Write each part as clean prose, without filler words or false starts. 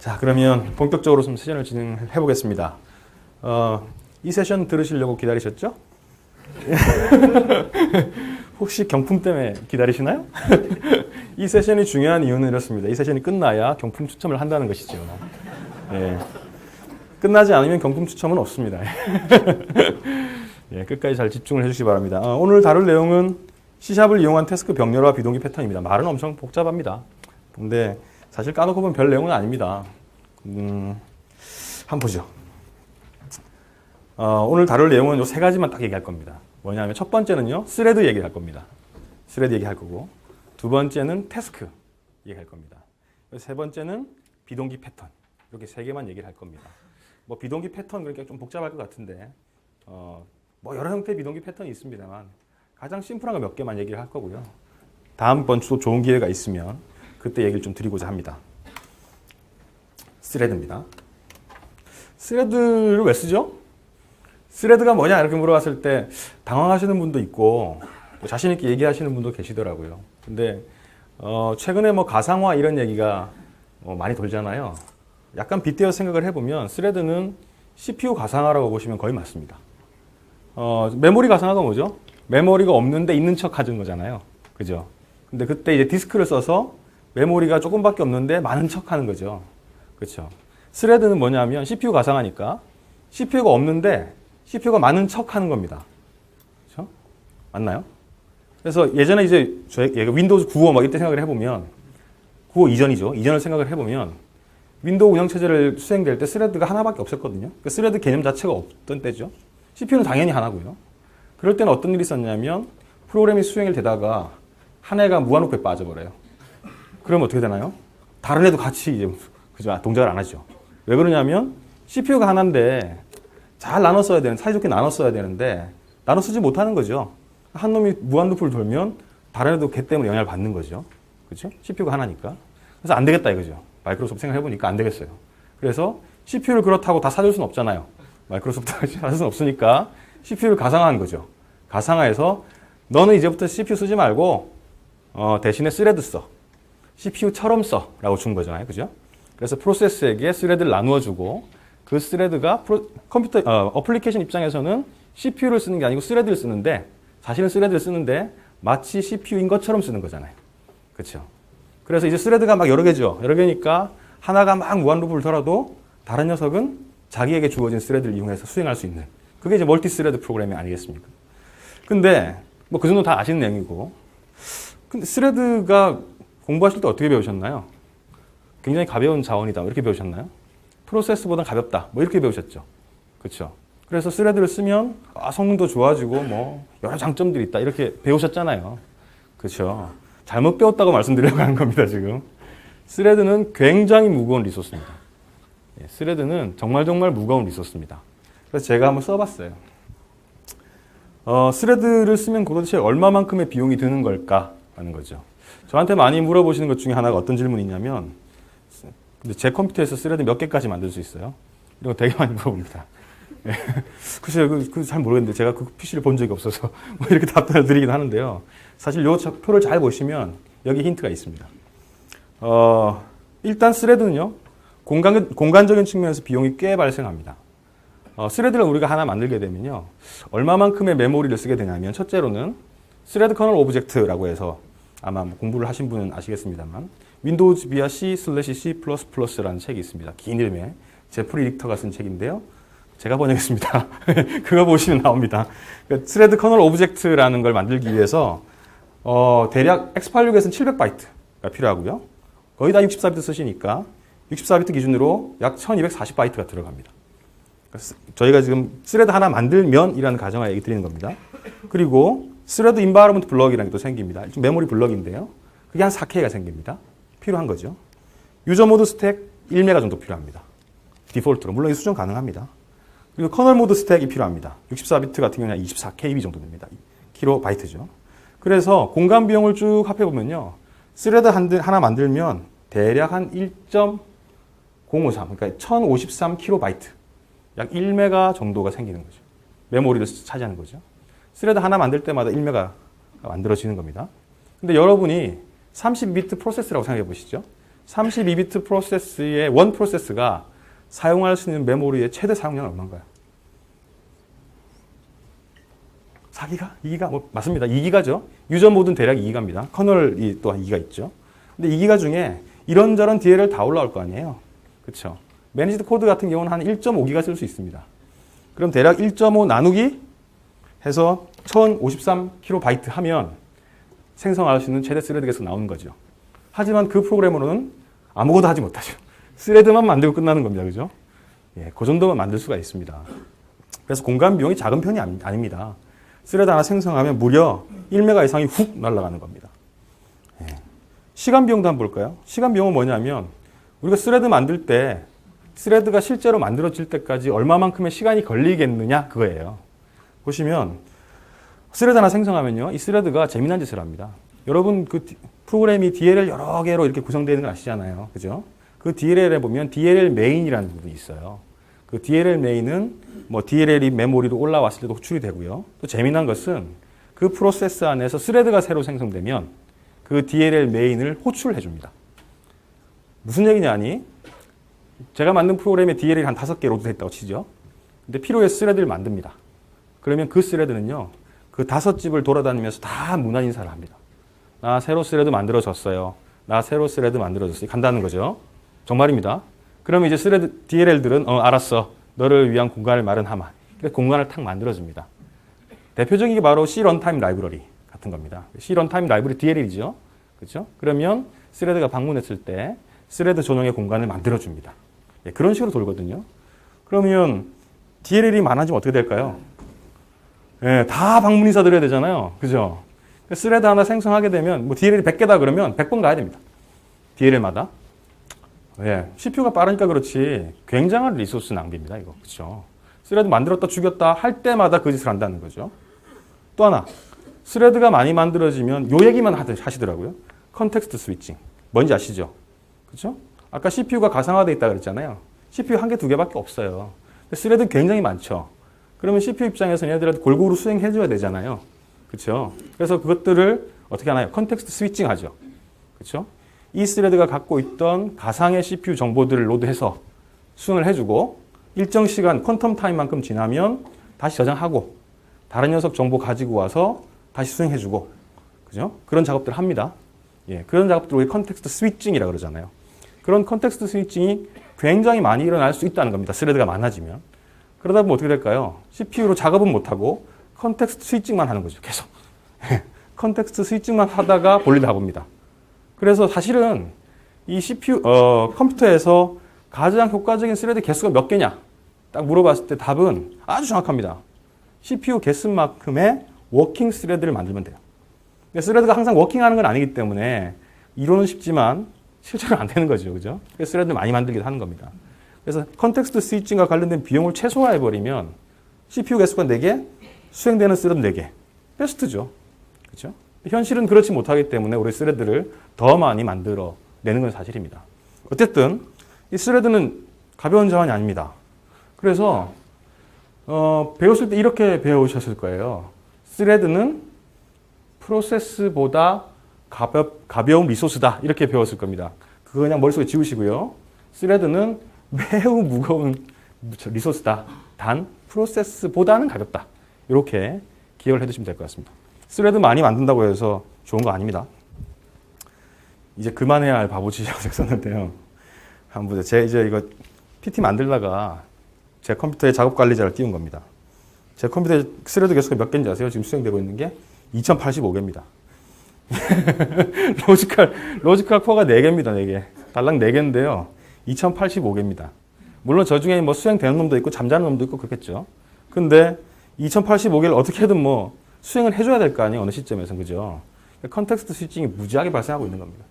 자, 그러면 본격적으로 좀 세션을 진행해 보겠습니다. 이 세션 들으시려고 기다리셨죠? 혹시 경품 때문에 기다리시나요? 이 세션이 중요한 이유는 이렇습니다. 이 세션이 끝나야 경품 추첨을 한다는 것이죠. 예. 끝나지 않으면 경품 추첨은 없습니다. 예, 끝까지 잘 집중을 해주시기 바랍니다. 오늘 다룰 내용은 C샵을 이용한 태스크 병렬화 비동기 패턴입니다. 말은 엄청 복잡합니다. 근데 사실 까놓고 보면 별 내용은 아닙니다. 한번 보죠. 오늘 다룰 내용은 요 세 가지만 딱 얘기할 겁니다. 뭐냐면 첫 번째는요, 스레드 얘기할 겁니다. 스레드 얘기할 거고, 두 번째는 태스크 얘기할 겁니다. 세 번째는 비동기 패턴. 이렇게 세 개만 얘기를 할 겁니다. 뭐 비동기 패턴 그러니까 좀 복잡할 것 같은데, 뭐 여러 형태의 비동기 패턴이 있습니다만 가장 심플한 거 몇 개만 얘기를 할 거고요. 다음번 또 좋은 기회가 있으면 그때 얘기를 좀 드리고자 합니다. 스레드입니다. 스레드를 왜 쓰죠? 스레드가 뭐냐 이렇게 물어봤을 때 당황하시는 분도 있고 자신 있게 얘기하시는 분도 계시더라고요. 근데 최근에 뭐 가상화 이런 얘기가 많이 돌잖아요. 약간 빗대어 생각을 해보면 스레드는 CPU 가상화라고 보시면 거의 맞습니다. 메모리 가상화가 뭐죠? 메모리가 없는데 있는 척 하는 거잖아요. 그죠? 근데 그때 이제 디스크를 써서 메모리가 조금밖에 없는데 많은 척 하는 거죠. 그렇죠? 스레드는 뭐냐면 CPU 가상화니까 CPU가 없는데 CPU가 많은 척 하는 겁니다. 그렇죠? 맞나요? 그래서 예전에 이제 얘가 윈도우즈 9.5 막 이때 생각을 해보면 9.5 이전이죠. 이전을 생각을 해보면 윈도우 운영체제를 수행될 때 스레드가 하나밖에 없었거든요. 그 스레드 개념 자체가 없던 때죠. CPU는 당연히 하나고요. 그럴 때는 어떤 일이 있었냐면 프로그램이 수행이 되다가 한 애가 무한루프에 빠져버려요. 그러면 어떻게 되나요? 다른 애도 같이 이제 그죠? 동작을 안 하죠. 왜 그러냐면 CPU가 하나인데 잘 나눠 써야 되는, 사이좋게 나눠 써야 되는데 나눠 쓰지 못하는 거죠. 한 놈이 무한루프를 돌면 다른 애도 걔 때문에 영향을 받는 거죠. 그렇죠? CPU가 하나니까. 그래서 안 되겠다 이거죠. 마이크로소프트 생각해보니까 안 되겠어요. 그래서 CPU를 그렇다고 다 사줄 수는 없잖아요. 마이크로소프트가 사줄 수는 없으니까 CPU를 가상화한 거죠. 가상화해서 너는 이제부터 CPU 쓰지 말고 대신에 스레드 써. CPU처럼 써. 라고 준 거잖아요. 그죠? 그래서 프로세스에게 스레드를 나누어 주고 그 스레드가 컴퓨터 어플리케이션 입장에서는 CPU를 쓰는 게 아니고 스레드를 쓰는데 사실은 스레드를 쓰는데 마치 CPU인 것처럼 쓰는 거잖아요. 그렇죠? 그래서 이제 스레드가 막 여러 개죠. 여러 개니까 하나가 막 무한루프를 돌아도 다른 녀석은 자기에게 주어진 스레드를 이용해서 수행할 수 있는 그게 이제 멀티 스레드 프로그램이 아니겠습니까? 근데 뭐 그 정도 다 아시는 내용이고 근데 스레드가 공부하실 때 어떻게 배우셨나요? 굉장히 가벼운 자원이다. 이렇게 배우셨나요? 프로세스보다 가볍다. 뭐 이렇게 배우셨죠. 그렇죠? 그래서 스레드를 쓰면 성능도 좋아지고 뭐 여러 장점들이 있다. 이렇게 배우셨잖아요. 그렇죠? 잘못 배웠다고 말씀드리려고 하는 겁니다, 지금. 스레드는 굉장히 무거운 리소스입니다. 스레드는 정말 무거운 리소스입니다. 그래서 제가 한번 써봤어요. 스레드를 쓰면 도대체 얼마만큼의 비용이 드는 걸까? 하는 거죠. 저한테 많이 물어보시는 것 중에 하나가 어떤 질문이냐면 근데 제 컴퓨터에서 스레드 몇 개까지 만들 수 있어요? 이런 거 되게 많이 물어봅니다. 글쎄요, 잘 모르겠는데 제가 그 PC를 본 적이 없어서 뭐 이렇게 답변을 드리긴 하는데요. 사실 이 표를 잘 보시면 여기 힌트가 있습니다. 일단 스레드는요, 공간적인 측면에서 비용이 꽤 발생합니다. 스레드를 우리가 하나 만들게 되면요, 얼마만큼의 메모리를 쓰게 되냐면 첫째로는 스레드 커널 오브젝트라고 해서 아마 공부를 하신 분은 아시겠습니다만 윈도우즈 비아 C/C++라는 책이 있습니다. 긴 이름에 제프리 릭터가 쓴 책인데요. 제가 번역했습니다. 그거 보시면 나옵니다. 그러니까 스레드 커널 오브젝트라는 걸 만들기 위해서 대략 x86에서는 700바이트가 필요하고요. 거의 다 64비트 쓰시니까 64비트 기준으로 약 1240바이트가 들어갑니다. 그러니까 저희가 지금 스레드 하나 만들면이라는 가정하에 얘기 드리는 겁니다. 그리고 스레드 인바이러먼트 블럭이라는 게 또 생깁니다. 메모리 블럭인데요. 그게 한 4K가 생깁니다. 필요한 거죠. 유저 모드 스택 1메가 정도 필요합니다. 디폴트로. 물론 수정 가능합니다. 그리고 커널 모드 스택이 필요합니다. 64비트 같은 경우는 24KB 정도 됩니다. 킬로바이트죠. 그래서 공간 비용을 쭉 합해보면요. 스레드 하나 만들면 대략 한 1.053, 그러니까 1053KB, 약 1메가 정도가 생기는 거죠. 메모리를 차지하는 거죠. 스레드 하나 만들 때마다 1메가 만들어지는 겁니다. 근데 여러분이 32비트 프로세스라고 생각해 보시죠. 32비트 프로세스의 원 프로세스가 사용할 수 있는 메모리의 최대 사용량은 얼마인가요? 4기가? 2기가? 뭐 맞습니다. 2기가죠. 유저 모드는 대략 2기가입니다. 커널이 또한 2기가 있죠. 근데 2기가 중에 이런저런 DLL 다 올라올 거 아니에요. 그렇죠? 매니지드 코드 같은 경우는 한 1.5기가 쓸 수 있습니다. 그럼 대략 1.5 나누기 해서 1053KB 하면 생성할 수 있는 최대 스레드 개수가 나오는 거죠. 하지만 그 프로그램으로는 아무것도 하지 못하죠. 스레드만 만들고 끝나는 겁니다. 그죠? 예, 그 정도만 만들 수가 있습니다. 그래서 공간 비용이 작은 편이 아닙니다. 스레드 하나 생성하면 무려 1메가 이상이 훅 날아가는 겁니다. 예. 시간 비용도 한번 볼까요? 시간 비용은 뭐냐면 우리가 스레드 만들 때 스레드가 실제로 만들어질 때까지 얼마만큼의 시간이 걸리겠느냐 그거예요. 보시면 스레드 하나 생성하면요. 이 스레드가 재미난 짓을 합니다. 여러분 그 프로그램이 DLL 여러 개로 이렇게 구성되어 있는 거 아시잖아요. 그죠? 그 DLL에 보면 DLL 메인이라는 부분이 있어요. 그 DLL 메인은 뭐 DLL이 메모리로 올라왔을 때도 호출이 되고요. 또 재미난 것은 그 프로세스 안에서 스레드가 새로 생성되면 그 DLL 메인을 호출해 줍니다. 무슨 얘기냐니? 제가 만든 프로그램에 DLL이 한 5개 로드되어 있다고 치죠. 근데 필요해서 스레드를 만듭니다. 그러면 그 스레드는요. 그 5집을 돌아다니면서 다 문안 인사를 합니다. 나 새로 스레드 만들어졌어요. 나 새로 스레드 만들어졌어요. 간다는 거죠. 정말입니다. 그러면 이제 스레드 DLL들은 알았어. 너를 위한 공간을 마련하마. 그래서 공간을 탁 만들어줍니다. 대표적인 게 바로 C 런타임 라이브러리 같은 겁니다. C 런타임 라이브러리 DLL이죠. 그렇죠? 그러면 스레드가 방문했을 때 스레드 전용의 공간을 만들어줍니다. 예, 그런 식으로 돌거든요. 그러면 DLL이 많아지면 어떻게 될까요? 예, 다 방문 인사 드려야 되잖아요. 그죠? 스레드 하나 생성하게 되면 뭐 DLL이 100개다 그러면 100번 가야 됩니다. DLL마다. 예, CPU가 빠르니까 그렇지 굉장한 리소스 낭비입니다. 이거. 그렇죠? 스레드 만들었다 죽였다 할 때마다 그 짓을 한다는 거죠. 또 하나. 스레드가 많이 만들어지면 요 얘기만 하시더라고요. 컨텍스트 스위칭. 뭔지 아시죠? 그렇죠? 아까 CPU가 가상화되어 있다고 그랬잖아요. CPU 한 개, 두 개밖에 없어요. 스레드는 굉장히 많죠. 그러면 CPU 입장에서는 얘들한테 골고루 수행해 줘야 되잖아요. 그렇죠? 그래서 그것들을 어떻게 하나요? 컨텍스트 스위칭 하죠. 그렇죠? 이 스레드가 갖고 있던 가상의 CPU 정보들을 로드해서 수행을 해주고 일정 시간 퀀텀 타임만큼 지나면 다시 저장하고 다른 녀석 정보 가지고 와서 다시 수행해주고 그죠? 그런 작업들을 합니다. 예, 그런 작업들을 우리 컨텍스트 스위칭이라고 그러잖아요. 그런 컨텍스트 스위칭이 굉장히 많이 일어날 수 있다는 겁니다. 스레드가 많아지면. 그러다 보면 어떻게 될까요? CPU로 작업은 못하고 컨텍스트 스위칭만 하는 거죠. 계속. 컨텍스트 스위칭만 하다가 볼일 다 봅니다. 그래서 사실은 이 CPU, 컴퓨터에서 가장 효과적인 스레드 개수가 몇 개냐? 딱 물어봤을 때 답은 아주 정확합니다. CPU 개수만큼의 워킹 스레드를 만들면 돼요. 스레드가 항상 워킹하는 건 아니기 때문에 이론은 쉽지만 실제로 안 되는 거죠. 그죠? 그래서 스레드를 많이 만들기도 하는 겁니다. 그래서 컨텍스트 스위칭과 관련된 비용을 최소화해버리면 CPU 개수가 4개, 수행되는 스레드 4개. 베스트죠. 그렇죠? 현실은 그렇지 못하기 때문에 우리 스레드를 더 많이 만들어 내는 건 사실입니다. 어쨌든 이 스레드는 가벼운 자원이 아닙니다. 그래서 배웠을 때 이렇게 배우셨을 거예요. 스레드는 프로세스보다 가벼운 리소스다. 이렇게 배웠을 겁니다. 그거 그냥 머릿속에 지우시고요. 스레드는 매우 무거운 리소스다. 단 프로세스보다는 가볍다. 이렇게 기억을 해두시면 될 것 같습니다. 스레드 많이 만든다고 해서 좋은 거 아닙니다. 이제 그만해야 할 바보짓이라고 썼는데요. 한번 보세요. 제가 이제 이거 PT 만들다가 제 컴퓨터에 작업 관리자를 띄운 겁니다. 제 컴퓨터에 스레드 개수가 몇 개인지 아세요? 지금 수행되고 있는 게 2085개입니다. 로지컬 코어가 4개입니다. 4개. 달랑 4개인데요. 2085개입니다. 물론 저 중에 뭐 수행되는 놈도 있고 잠자는 놈도 있고 그렇겠죠. 근데 2085개를 어떻게든 뭐 수행을 해줘야 될 거 아니에요. 어느 시점에서는. 그죠? 컨텍스트 스위칭이 무지하게 발생하고 있는 겁니다.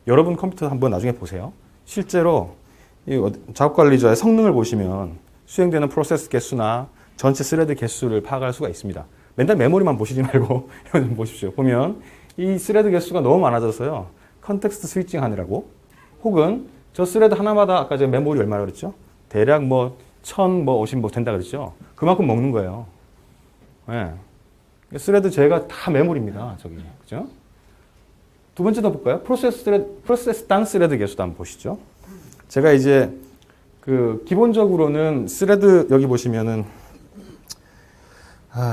여러분 컴퓨터 한번 나중에 보세요. 실제로 이 작업관리자의 성능을 보시면 수행되는 프로세스 개수나 전체 스레드 개수를 파악할 수가 있습니다. 맨날 메모리만 보시지 말고 이거 좀 보십시오. 보면 이 스레드 개수가 너무 많아져서요. 컨텍스트 스위칭 하느라고 혹은 저 스레드 하나마다 아까 제가 메모리 얼마나 그랬죠? 대략 뭐 1050 뭐 된다 그랬죠? 그만큼 먹는 거예요. 네. 스레드 제가 다 메모리입니다. 저기. 그죠? 두 번째도 볼까요? 프로세스당 스레드 개수도 한번 보시죠. 제가 이제 기본적으로는 스레드 여기 보시면은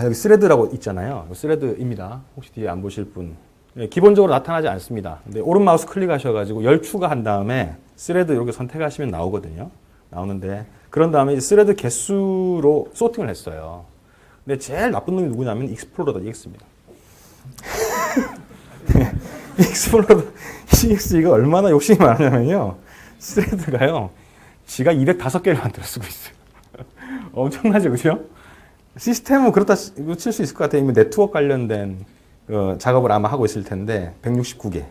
여기 스레드라고 있잖아요. 스레드입니다. 혹시 뒤에 안 보실 분. 기본적으로 나타나지 않습니다. 근데 오른 마우스 클릭하셔가지고 열 추가한 다음에 스레드 이렇게 선택하시면 나오거든요. 나오는데 그런 다음에 스레드 개수로 소팅을 했어요. 근데 제일 나쁜 놈이 누구냐면 익스플로러 EX입니다. 익스플로러 EX가 얼마나 욕심이 많으냐면요. 스레드가요. 지가 205개를 만들어 쓰고 있어요. 엄청나죠, 그죠? 시스템은 그렇다 칠 수 있을 것 같아요. 이미 네트워크 관련된 작업을 아마 하고 있을 텐데 169개.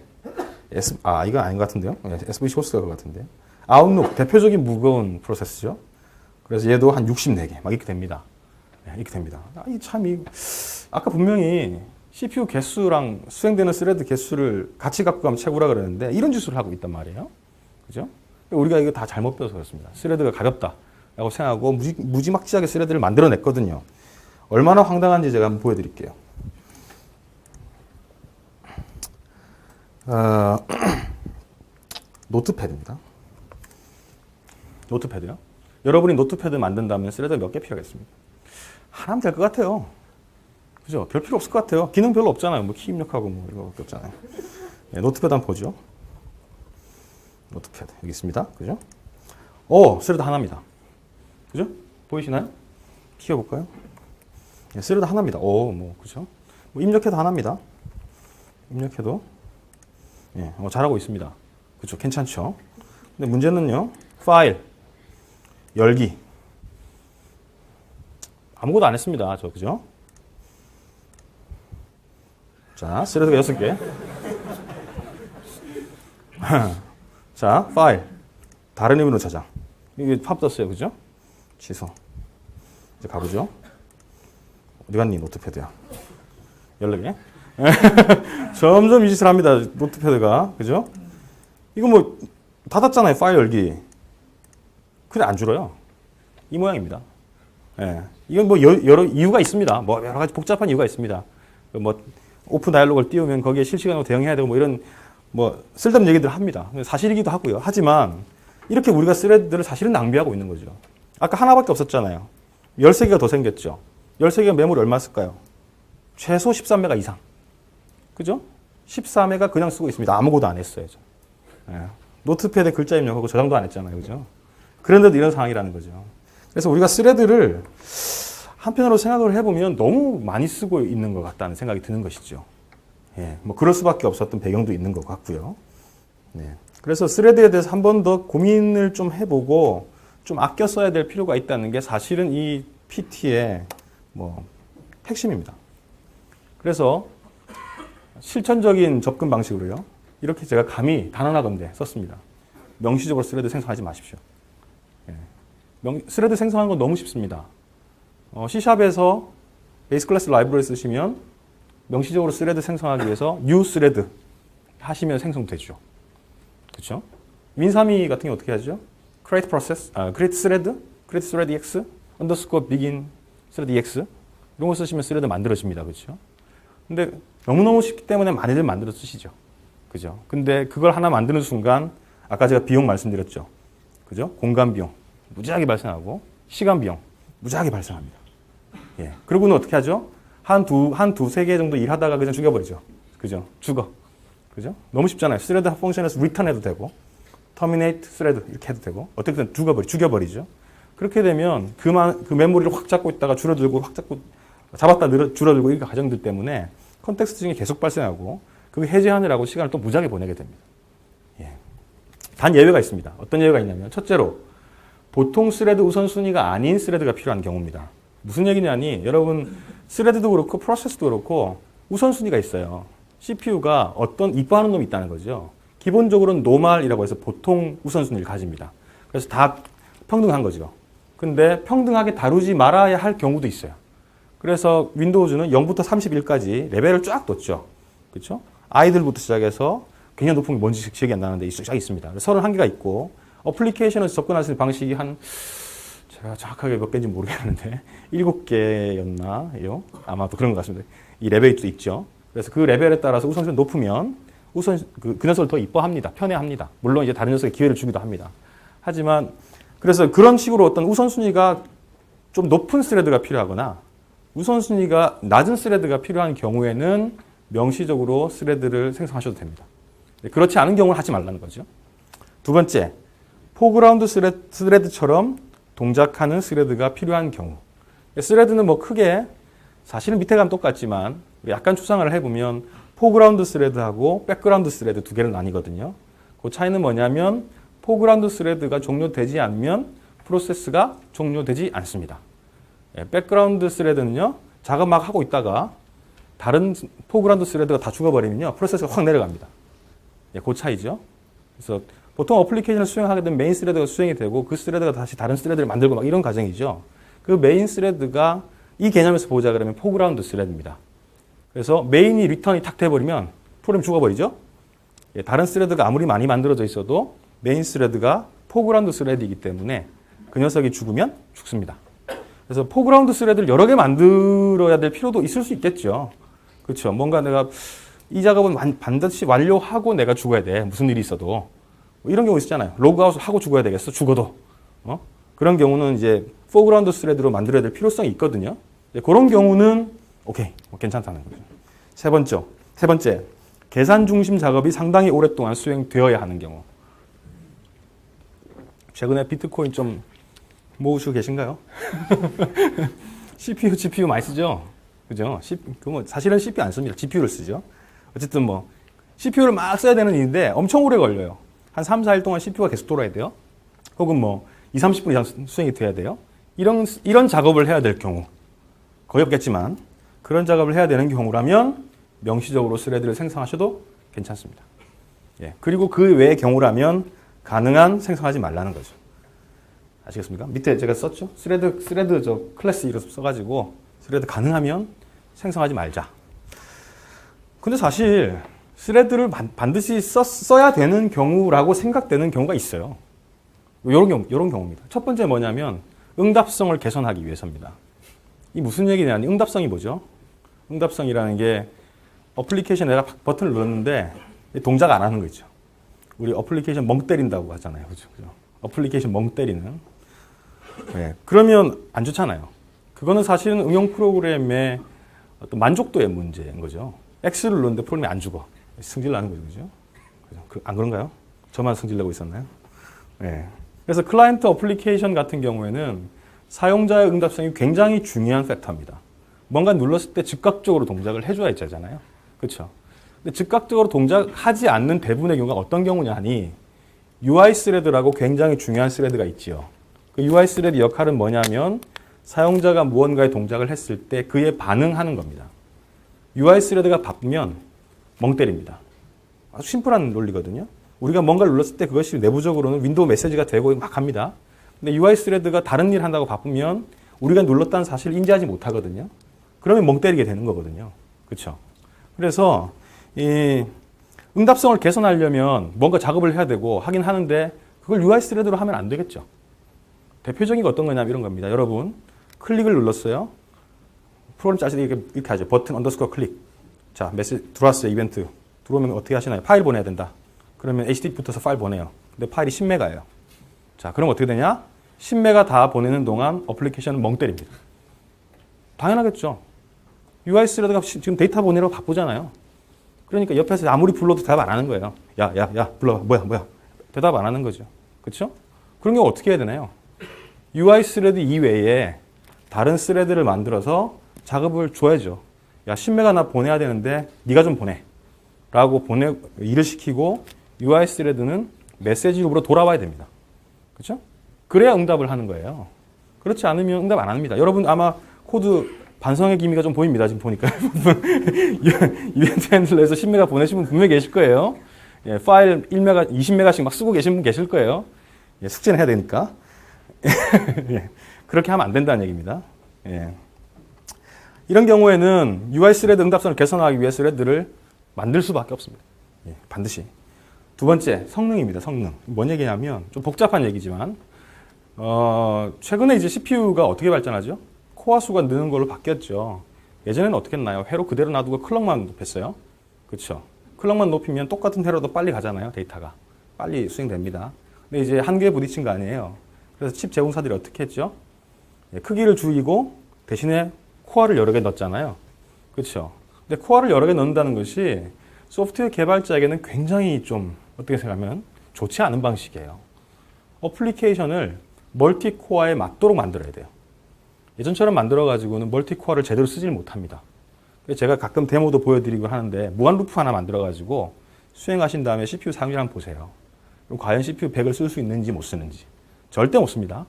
이건 아닌 것 같은데요. SVC 호스트가 그거 같은데요. 아웃룩 대표적인 무거운 프로세스죠. 그래서 얘도 한 64개 막 이렇게 됩니다. 이렇게 됩니다. 아까 분명히 CPU 개수랑 수행되는 스레드 개수를 같이 갖고 가면 최고라 그러는데 이런 짓을 하고 있단 말이에요. 그죠? 우리가 이거 다 잘못 배워서 그렇습니다. 스레드가 가볍다라고 생각하고 무지막지하게 스레드를 만들어냈거든요. 얼마나 황당한지 제가 한번 보여드릴게요. 노트패드입니다. 노트패드요. 여러분이 노트패드 만든다면 스레드가 몇 개 필요하겠습니까? 하나면 될 것 같아요. 그죠? 별 필요 없을 것 같아요. 기능 별로 없잖아요. 뭐 키 입력하고 뭐 이거밖에 없잖아요. 네, 노트패드 한번 보죠. 노트패드 여기 있습니다. 그죠? 스레드 하나입니다. 그죠? 보이시나요? 키워볼까요? 네, 스레드 하나입니다. 그죠? 뭐 입력해도 하나입니다. 입력해도 잘하고 있습니다. 그죠? 괜찮죠? 근데 문제는요. 파일 열기 아무것도 안 했습니다. 그죠? 자, 스레드가 6개. 자, 파일. 다른 의미로 저장. 이게 팝 떴어요. 그죠? 취소. 이제 가보죠. 어디 갔니, 노트패드야? 연락해. 점점 이 짓을 합니다. 노트패드가. 그죠? 이거 뭐, 닫았잖아요. 파일 열기. 근데 안 줄어요. 이 모양입니다. 이건 뭐 여러 이유가 있습니다. 뭐 여러 가지 복잡한 이유가 있습니다. 뭐 오픈 다이얼로그를 띄우면 거기에 실시간으로 대응해야 되고 뭐 이런 뭐 쓸데없는 얘기들 합니다. 사실이기도 하고요. 하지만 이렇게 우리가 스레드를 사실은 낭비하고 있는 거죠. 아까 하나밖에 없었잖아요. 13개가 더 생겼죠. 13개가 메모리 얼마 쓸까요? 최소 13메가 이상. 그죠? 14메가 그냥 쓰고 있습니다. 아무것도 안 했어요. 노트패드에 글자 입력하고 저장도 안 했잖아요. 그죠? 그런데도 이런 상황이라는 거죠. 그래서 우리가 스레드를 한편으로 생각을 해보면 너무 많이 쓰고 있는 것 같다는 생각이 드는 것이죠. 뭐 그럴 수밖에 없었던 배경도 있는 것 같고요. 그래서 스레드에 대해서 한 번 더 고민을 좀 해보고 좀 아껴 써야 될 필요가 있다는 게 사실은 이 PT의 뭐 핵심입니다. 그래서 실천적인 접근 방식으로요. 이렇게 제가 감히 단언하건대 썼습니다. 명시적으로 스레드 생성하지 마십시오. 스레드 생성하는 건 너무 쉽습니다. C샵에서 베이스 클래스 라이브러리 쓰시면 명시적으로 스레드 생성하기 위해서 new thread 하시면 생성되죠. 그렇죠? 윈3이 같은 게 어떻게 하죠? create thread ex underscore begin thread ex 이런 거 쓰시면 스레드 만들어집니다. 그렇죠? 근데 너무너무 쉽기 때문에 많이들 만들어 쓰시죠. 그죠? 근데 그걸 하나 만드는 순간 아까 제가 비용 말씀드렸죠. 그죠? 공간 비용 무지하게 발생하고 시간 비용 무지하게 발생합니다. 그러고는 어떻게 하죠? 두세 개 정도 일하다가 그냥 죽여버리죠. 그죠? 죽어. 그죠? 너무 쉽잖아요. 스레드 펑션에서 return 해도 되고, terminate thread 이렇게 해도 되고, 어떻게든 죽여버리죠. 그렇게 되면 그 메모리를 확 잡고 있다가 줄어들고, 확 잡고, 잡았다 줄어들고, 이런 과정들 때문에 컨텍스트 중에 계속 발생하고, 그거 해제하느라고 시간을 또 무지하게 보내게 됩니다. 단 예외가 있습니다. 어떤 예외가 있냐면, 첫째로, 보통 스레드 우선순위가 아닌 스레드가 필요한 경우입니다. 무슨 얘기냐니 여러분 스레드도 그렇고 프로세스도 그렇고 우선순위가 있어요. CPU가 어떤 이뻐하는 놈이 있다는 거죠. 기본적으로는 노멀이라고 해서 보통 우선순위를 가집니다. 그래서 다 평등한 거죠. 근데 평등하게 다루지 말아야 할 경우도 있어요. 그래서 윈도우즈는 0부터 31까지 레벨을 쫙 뒀죠. 그렇죠? 아이들부터 시작해서 굉장히 높은 게 뭔지 기억이 안 나는데 쫙 있습니다. 31개가 있고 어플리케이션에서 접근할 수 있는 방식이 제가 정확하게 몇 개인지 모르겠는데 7개였나요? 아마도 그런 것 같습니다. 이 레벨도 있죠. 그래서 그 레벨에 따라서 우선순위 높으면 우선 그 녀석을 더 이뻐합니다. 편애합니다. 물론 이제 다른 녀석에 기회를 주기도 합니다. 하지만 그래서 그런 식으로 어떤 우선순위가 좀 높은 스레드가 필요하거나 우선순위가 낮은 스레드가 필요한 경우에는 명시적으로 스레드를 생성하셔도 됩니다. 그렇지 않은 경우는 하지 말라는 거죠. 두 번째, 포그라운드 스레드처럼 동작하는 스레드가 필요한 경우. 스레드는 뭐 크게 사실은 밑에 가면 똑같지만 약간 추상화를 해보면 포그라운드 스레드하고 백그라운드 스레드 두 개를 나뉘거든요. 그 차이는 뭐냐면 포그라운드 스레드가 종료되지 않으면 프로세스가 종료되지 않습니다. 백그라운드 스레드는요, 작업 막 하고 있다가 다른 포그라운드 스레드가 다 죽어버리면요, 프로세스가 확 내려갑니다. 그 차이죠. 그래서 보통 어플리케이션을 수행하게 되면 메인 스레드가 수행이 되고 그 스레드가 다시 다른 스레드를 만들고 막 이런 과정이죠. 그 메인 스레드가 이 개념에서 보자 그러면 포그라운드 스레드입니다. 그래서 메인이 리턴이 탁 돼버리면 프로그램 죽어버리죠. 다른 스레드가 아무리 많이 만들어져 있어도 메인 스레드가 포그라운드 스레드이기 때문에 그 녀석이 죽으면 죽습니다. 그래서 포그라운드 스레드를 여러 개 만들어야 될 필요도 있을 수 있겠죠. 그렇죠. 뭔가 내가 이 작업은 반드시 완료하고 내가 죽어야 돼. 무슨 일이 있어도. 뭐 이런 경우 있잖아요. 로그아웃 하고 죽어야 되겠어. 죽어도. 그런 경우는 이제 포그라운드 스레드로 만들어야 될 필요성이 있거든요. 그런 경우는 오케이. 괜찮다는 거죠. 세 번째. 계산 중심 작업이 상당히 오랫동안 수행되어야 하는 경우. 최근에 비트코인 좀 모으시고 계신가요? CPU, GPU 많이 쓰죠? 그죠? 사실은 CPU 안 씁니다. GPU를 쓰죠. 어쨌든 뭐, CPU를 막 써야 되는 일인데 엄청 오래 걸려요. 한 3, 4일 동안 CPU가 계속 돌아야 돼요. 혹은 뭐, 20, 30분 이상 수행이 돼야 돼요. 이런 작업을 해야 될 경우. 거의 없겠지만, 그런 작업을 해야 되는 경우라면, 명시적으로 스레드를 생성하셔도 괜찮습니다. 예. 그리고 그 외의 경우라면, 가능한 생성하지 말라는 거죠. 아시겠습니까? 밑에 제가 썼죠? 스레드 저 클래스 이름 써가지고 스레드 가능하면 생성하지 말자. 근데 사실 스레드를 반드시 써야 되는 경우라고 생각되는 경우가 있어요. 이런 경우입니다. 첫 번째 뭐냐면 응답성을 개선하기 위해서입니다. 이 무슨 얘기냐면 응답성이 뭐죠? 응답성이라는 게 어플리케이션에 내가 버튼을 눌렀는데 동작 안 하는 거 있죠. 우리 어플리케이션 멍 때린다고 하잖아요. 그죠? 어플리케이션 멍 때리는. 네, 그러면 안 좋잖아요. 그거는 사실은 응용 프로그램의 어떤 만족도의 문제인 거죠. X를 누르는데 프로그램이 안 죽어. 승질 나는 거죠. 그죠? 안 그런가요? 저만 승질 내고 있었나요? 네. 그래서 클라이언트 어플리케이션 같은 경우에는 사용자의 응답성이 굉장히 중요한 팩터입니다. 뭔가 눌렀을 때 즉각적으로 동작을 해줘야 되잖아요. 그렇죠? 근데 즉각적으로 동작하지 않는 대부분의 경우가 어떤 경우냐 하니 UI 스레드라고 굉장히 중요한 스레드가 있지요. 그 UI 스레드 역할은 뭐냐면 사용자가 무언가의 동작을 했을 때 그에 반응하는 겁니다. UI 스레드가 바쁘면 멍 때립니다. 아주 심플한 논리거든요. 우리가 뭔가를 눌렀을 때 그것이 내부적으로는 윈도우 메시지가 되고 막 합니다. 근데 UI 스레드가 다른 일 한다고 바쁘면 우리가 눌렀다는 사실을 인지하지 못하거든요. 그러면 멍 때리게 되는 거거든요. 그렇죠? 그래서 이 응답성을 개선하려면 뭔가 작업을 해야 되고 하긴 하는데 그걸 UI 스레드로 하면 안 되겠죠. 대표적인 게 어떤 거냐면 이런 겁니다. 여러분 클릭을 눌렀어요. 프로그램 짜실 때 이렇게 하죠. 버튼 언더스코어 클릭. 자, 메시지 들어왔어요. 이벤트. 들어오면 어떻게 하시나요? 파일 보내야 된다. 그러면 HTTP 붙어서 파일 보내요. 근데 파일이 10메가예요. 자, 그럼 어떻게 되냐? 10메가 다 보내는 동안 어플리케이션은 멍 때립니다. 당연하겠죠. UI 스레드가 지금 데이터 보내려고 바쁘잖아요. 그러니까 옆에서 아무리 불러도 대답 안 하는 거예요. 야, 불러봐. 뭐야. 대답 안 하는 거죠. 그렇죠? 그런 경우 어떻게 해야 되나요? UI 스레드 이외에 다른 스레드를 만들어서 작업을 줘야죠. 야, 10메가 나 보내야 되는데 네가 좀 보내. 라고 일을 시키고 UI 스레드는 메시지 룹으로 돌아와야 됩니다. 그렇죠? 그래야 응답을 하는 거예요. 그렇지 않으면 응답 안 합니다. 여러분 아마 코드 반성의 기미가 좀 보입니다. 지금 보니까. 이벤트 핸들러에서 10메가 보내신 분 분명히 계실 거예요. 예, 파일 1메가, 20메가씩 막 쓰고 계신 분 계실 거예요. 예, 숙제는 해야 되니까. 예, 그렇게 하면 안 된다는 얘기입니다. 예. 이런 경우에는 UI 스레드 응답성을 개선하기 위해 스레드를 만들 수밖에 없습니다. 예, 반드시. 두 번째, 성능입니다. 성능. 뭔 얘기냐면 좀 복잡한 얘기지만 최근에 이제 CPU가 어떻게 발전하죠? 코어 수가 느는 걸로 바뀌었죠. 예전에는 어떻게 했나요? 회로 그대로 놔두고 클럭만 높였어요. 그렇죠? 클럭만 높이면 똑같은 회로도 빨리 가잖아요. 데이터가. 빨리 수행됩니다. 근데 이제 한계에 부딪힌 거 아니에요. 그래서 칩 제공사들이 어떻게 했죠? 크기를 줄이고 대신에 코어를 여러 개 넣었잖아요. 그렇죠? 근데 코어를 여러 개 넣는다는 것이 소프트웨어 개발자에게는 굉장히 좀 어떻게 생각하면 좋지 않은 방식이에요. 어플리케이션을 멀티코어에 맞도록 만들어야 돼요. 예전처럼 만들어가지고는 멀티코어를 제대로 쓰질 못합니다. 제가 가끔 데모도 보여드리고 하는데 무한 루프 하나 만들어가지고 수행하신 다음에 CPU 사용량 한번 보세요. 그럼 과연 CPU 100을 쓸 수 있는지 못 쓰는지. 절대 못 씁니다.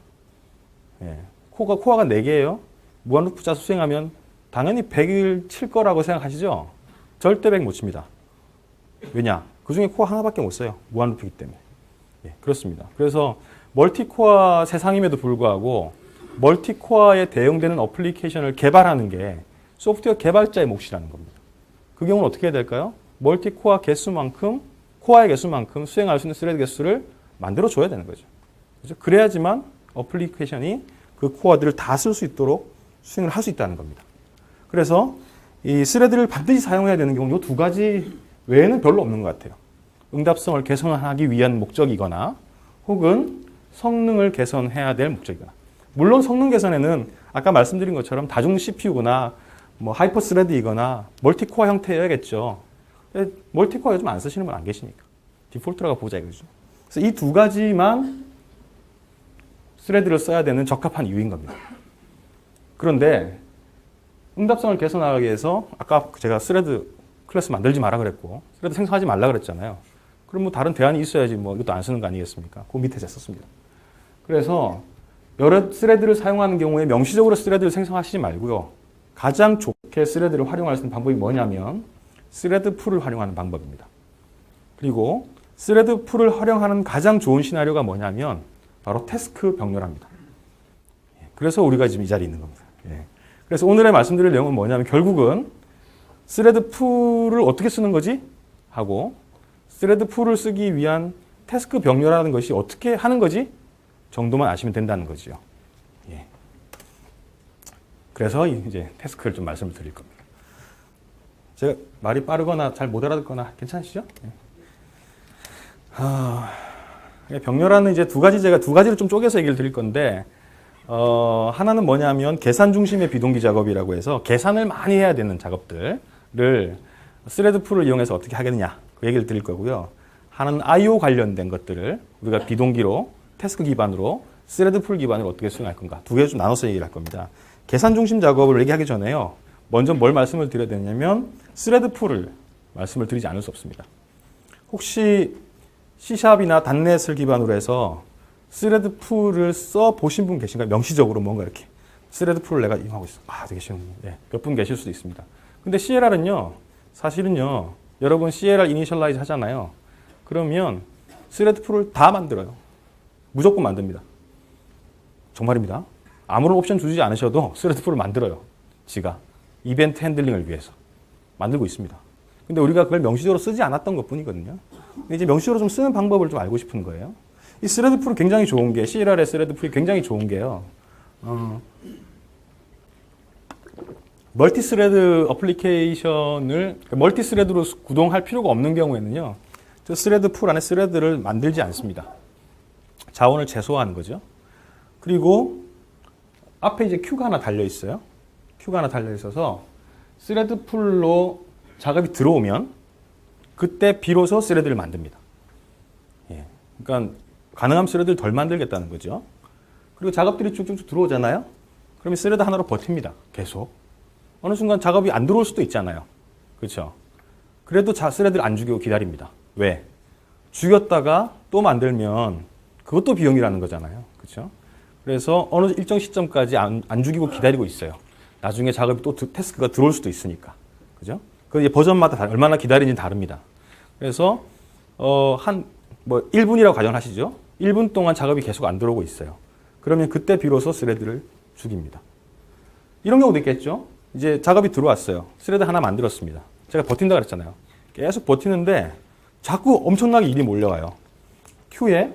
예. 코어가 4개예요. 무한 루프 짜서 수행하면 당연히 100을 칠 거라고 생각하시죠? 절대 100 못 칩니다. 왜냐? 그 중에 코어 하나밖에 못 써요. 무한 루프이기 때문에. 예, 그렇습니다. 그래서 멀티코어 세상임에도 불구하고 멀티코어에 대응되는 어플리케이션을 개발하는 게 소프트웨어 개발자의 몫이라는 겁니다. 그 경우는 어떻게 해야 될까요? 멀티코어 개수만큼, 코어의 개수만큼 수행할 수 있는 스레드 개수를 만들어줘야 되는 거죠. 그렇죠? 그래야지만 어플리케이션이 그 코어들을 다 쓸 수 있도록 수행을 할 수 있다는 겁니다. 그래서 이 스레드를 반드시 사용해야 되는 경우 이 두 가지 외에는 별로 없는 것 같아요. 응답성을 개선하기 위한 목적이거나 혹은 성능을 개선해야 될 목적이거나. 물론 성능 개선에는 아까 말씀드린 것처럼 다중 CPU거나 뭐 하이퍼 스레드이거나 멀티코어 형태여야겠죠. 멀티코어 요즘 안 쓰시는 분 안 계시니까. 디폴트라고 보자 이거죠. 그래서 이 두 가지만 스레드를 써야 되는 적합한 이유인 겁니다. 그런데 응답성을 개선하기 위해서 아까 제가 스레드 클래스 만들지 마라 그랬고 스레드 생성하지 말라 그랬잖아요. 그럼 뭐 다른 대안이 있어야지 뭐 이것도 안 쓰는 거 아니겠습니까? 그 밑에 썼습니다. 그래서 여러 스레드를 사용하는 경우에 명시적으로 스레드를 생성하시지 말고요. 가장 좋게 스레드를 활용할 수 있는 방법이 뭐냐면 스레드 풀을 활용하는 방법입니다. 그리고 스레드 풀을 활용하는 가장 좋은 시나리오가 뭐냐면 바로 태스크 병렬화입니다. 그래서 우리가 지금 이 자리에 있는 겁니다. 그래서 오늘의 말씀드릴 내용은 뭐냐면 결국은 스레드 풀을 어떻게 쓰는 거지? 하고 스레드 풀을 쓰기 위한 태스크 병렬화라는 것이 어떻게 하는 거지? 정도만 아시면 된다는 거죠. 그래서 이제 태스크를 좀 말씀을 드릴 겁니다. 제가 말이 빠르거나 잘 못 알아듣거나 괜찮으시죠? 병렬화는 이제 제가 두 가지를 좀 쪼개서 얘기를 드릴 건데, 하나는 뭐냐면 계산 중심의 비동기 작업이라고 해서 계산을 많이 해야 되는 작업들을 스레드 풀을 이용해서 어떻게 하겠느냐 그 얘기를 드릴 거고요. 하나는 I/O 관련된 것들을 우리가 비동기로 태스크 기반으로 스레드 풀 기반으로 어떻게 수행할 건가 두 개 좀 나눠서 얘기를 할 겁니다. 계산 중심 작업을 얘기하기 전에요. 먼저 뭘 말씀을 드려야 되냐면 스레드 풀을 말씀을 드리지 않을 수 없습니다. 혹시 C샵이나 .NET을 기반으로 해서 스레드 풀을 써 보신 분 계신가요? 명시적으로 뭔가 이렇게 스레드 풀을 내가 이용하고 있어. 되게 쉬운. 몇 분 계실 수도 있습니다. 근데 CLR은요, 사실은요, 여러분 CLR 이니셜라이즈 하잖아요. 그러면 스레드 풀을 다 만들어요. 무조건 만듭니다. 정말입니다. 아무런 옵션 주지 않으셔도 스레드 풀을 만들어요. 지가 이벤트 핸들링을 위해서 만들고 있습니다. 근데 우리가 그걸 명시적으로 쓰지 않았던 것 뿐이거든요. 근데 이제 명시적으로 좀 쓰는 방법을 좀 알고 싶은 거예요. 이 스레드 풀이 굉장히 좋은 게, CLR의 스레드 풀이 굉장히 좋은 게요. 멀티 스레드 어플리케이션을 멀티 스레드로 구동할 필요가 없는 경우에는요. 저 스레드 풀 안에 스레드를 만들지 않습니다. 자원을 최소화하는 거죠. 그리고 앞에 이제 큐가 하나 달려 있어요. 큐가 하나 달려 있어서 스레드 풀로 작업이 들어오면 그때 비로소 스레드를 만듭니다. 그러니까 가능한 스레드를 덜 만들겠다는 거죠. 그리고 작업들이 쭉쭉 들어오잖아요. 그러면 스레드 하나로 버팁니다. 계속. 어느 순간 작업이 안 들어올 수도 있잖아요. 그렇죠? 그래도 스레드를 안 죽이고 기다립니다. 왜? 죽였다가 또 만들면 그것도 비용이라는 거잖아요. 그렇죠? 그래서 어느 일정 시점까지 안 죽이고 기다리고 있어요. 나중에 작업이 또 태스크가 들어올 수도 있으니까. 그죠? 그 이제 버전마다 얼마나 기다리는지 다릅니다. 그래서, 1분이라고 가정하시죠? 1분 동안 작업이 계속 안 들어오고 있어요. 그러면 그때 비로소 스레드를 죽입니다. 이런 경우도 있겠죠? 이제 작업이 들어왔어요. 스레드 하나 만들었습니다. 제가 버틴다 그랬잖아요. 계속 버티는데 자꾸 엄청나게 일이 몰려와요. 큐에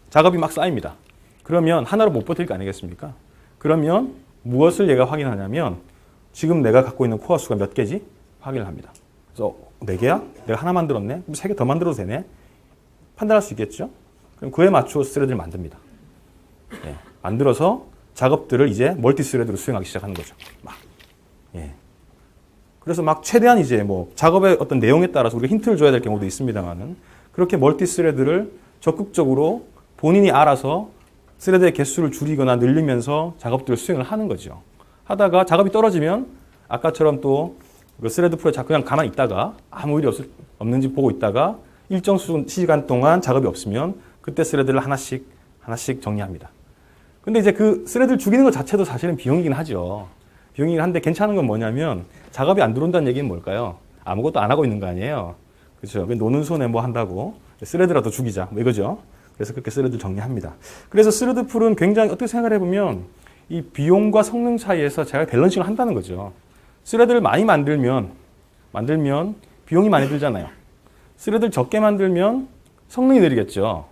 작업이 막 쌓입니다. 그러면 하나로 못 버틸 거 아니겠습니까? 그러면 무엇을 얘가 확인하냐면 지금 내가 갖고 있는 코어 수가 몇 개지? 확인을 합니다. 그래서 4개야? 내가 하나 만들었네? 그럼 3개 더 만들어도 되네? 판단할 수 있겠죠? 그럼 그에 맞춰 스레드를 만듭니다. 예, 만들어서 작업들을 이제 멀티 스레드로 수행하기 시작하는 거죠. 막. 예. 그래서 막 최대한 이제 뭐 작업의 어떤 내용에 따라서 우리가 힌트를 줘야 될 경우도 있습니다만은 그렇게 멀티 스레드를 적극적으로 본인이 알아서 스레드의 개수를 줄이거나 늘리면서 작업들을 수행을 하는 거죠. 하다가 작업이 떨어지면 아까처럼 또 그 스레드 풀에 그냥 가만히 있다가 아무 일이 없는지 보고 있다가 일정 시간 동안 작업이 없으면 그때 스레드를 하나씩 정리합니다. 근데 이제 그 스레드를 죽이는 것 자체도 사실은 비용이긴 하죠. 비용이긴 한데 괜찮은 건 뭐냐면 작업이 안 들어온다는 얘기는 뭘까요? 아무것도 안 하고 있는 거 아니에요. 그렇죠? 노는 손에 뭐 한다고 스레드라도 죽이자 뭐 이거죠. 그래서 그렇게 스레드를 정리합니다. 그래서 스레드 풀은 굉장히 어떻게 생각을 해보면 이 비용과 성능 사이에서 제가 밸런싱을 한다는 거죠. 스레드를 많이 만들면 비용이 많이 들잖아요. 스레드를 적게 만들면 성능이 느리겠죠.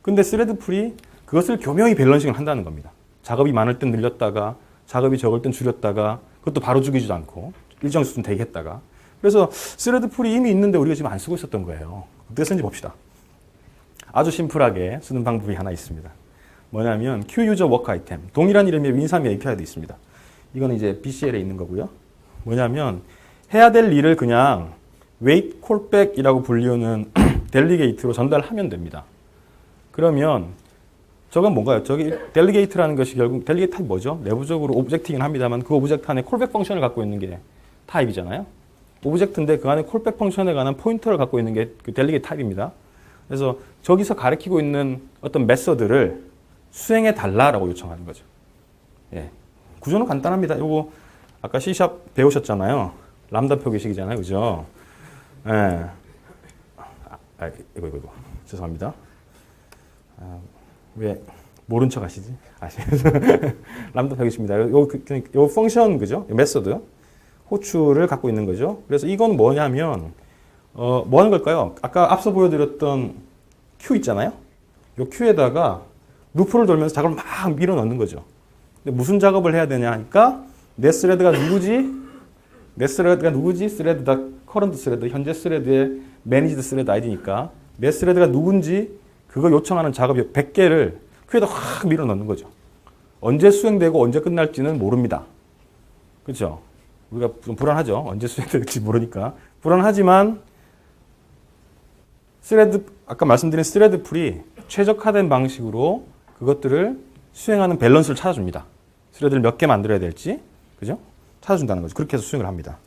근데 스레드 풀이 그것을 교묘히 밸런싱을 한다는 겁니다. 작업이 많을 땐 늘렸다가 작업이 적을 땐 줄였다가 그것도 바로 죽이지도 않고 일정 수준 되게 했다가 그래서 스레드 풀이 이미 있는데 우리가 지금 안 쓰고 있었던 거예요. 어떻게 쓰는지 봅시다. 아주 심플하게 쓰는 방법이 하나 있습니다. 뭐냐면 QUser Work Item 동일한 이름의 윈3의 API도 있습니다. 이거는 이제 BCL에 있는 거고요. 뭐냐면 해야 될 일을 그냥 wait callback이라고 불리우는 델리게이트로 전달하면 됩니다. 그러면 저건 뭔가요? 저기 델리게이트라는 것이 결국 델리게이트 타입 뭐죠? 내부적으로 오브젝트이긴 합니다만 그 오브젝트 안에 콜백 펑션을 갖고 있는 게 타입이잖아요. 오브젝트인데 그 안에 콜백 펑션에 관한 포인터를 갖고 있는 게 그 델리게이트 타입입니다. 그래서 저기서 가리키고 있는 어떤 메서드를 수행해 달라라고 요청하는 거죠. 예. 구조는 간단합니다. 요거 아까 C# 배우셨잖아요. 람다 표기식이잖아요. 그죠? 예. 이거. 죄송합니다. 왜 모른 척 하시지? 람다 표기식입니다. 요 펑션 그죠? 메서드 호출을 갖고 있는 거죠. 그래서 이건 뭐냐면 뭐 하는 걸까요? 아까 앞서 보여드렸던 Q 있잖아요. 요 Q에다가 루프를 돌면서 작업을 막 밀어 넣는 거죠. 근데 무슨 작업을 해야 되냐 하니까 내 스레드가 누구지? 스레드다 커런트 스레드 현재 스레드의 매니지드 스레드 아이디니까 내 스레드가 누군지 그거 요청하는 작업이 100개를 큐에다 확 밀어 넣는 거죠. 언제 수행되고 언제 끝날지는 모릅니다. 그렇죠? 우리가 좀 불안하죠. 언제 수행될지 모르니까. 불안하지만 아까 말씀드린 스레드 풀이 최적화된 방식으로 그것들을 수행하는 밸런스를 찾아줍니다. 스레드를 몇 개 만들어야 될지, 그죠? 찾아준다는 거죠. 그렇게 해서 수행을 합니다.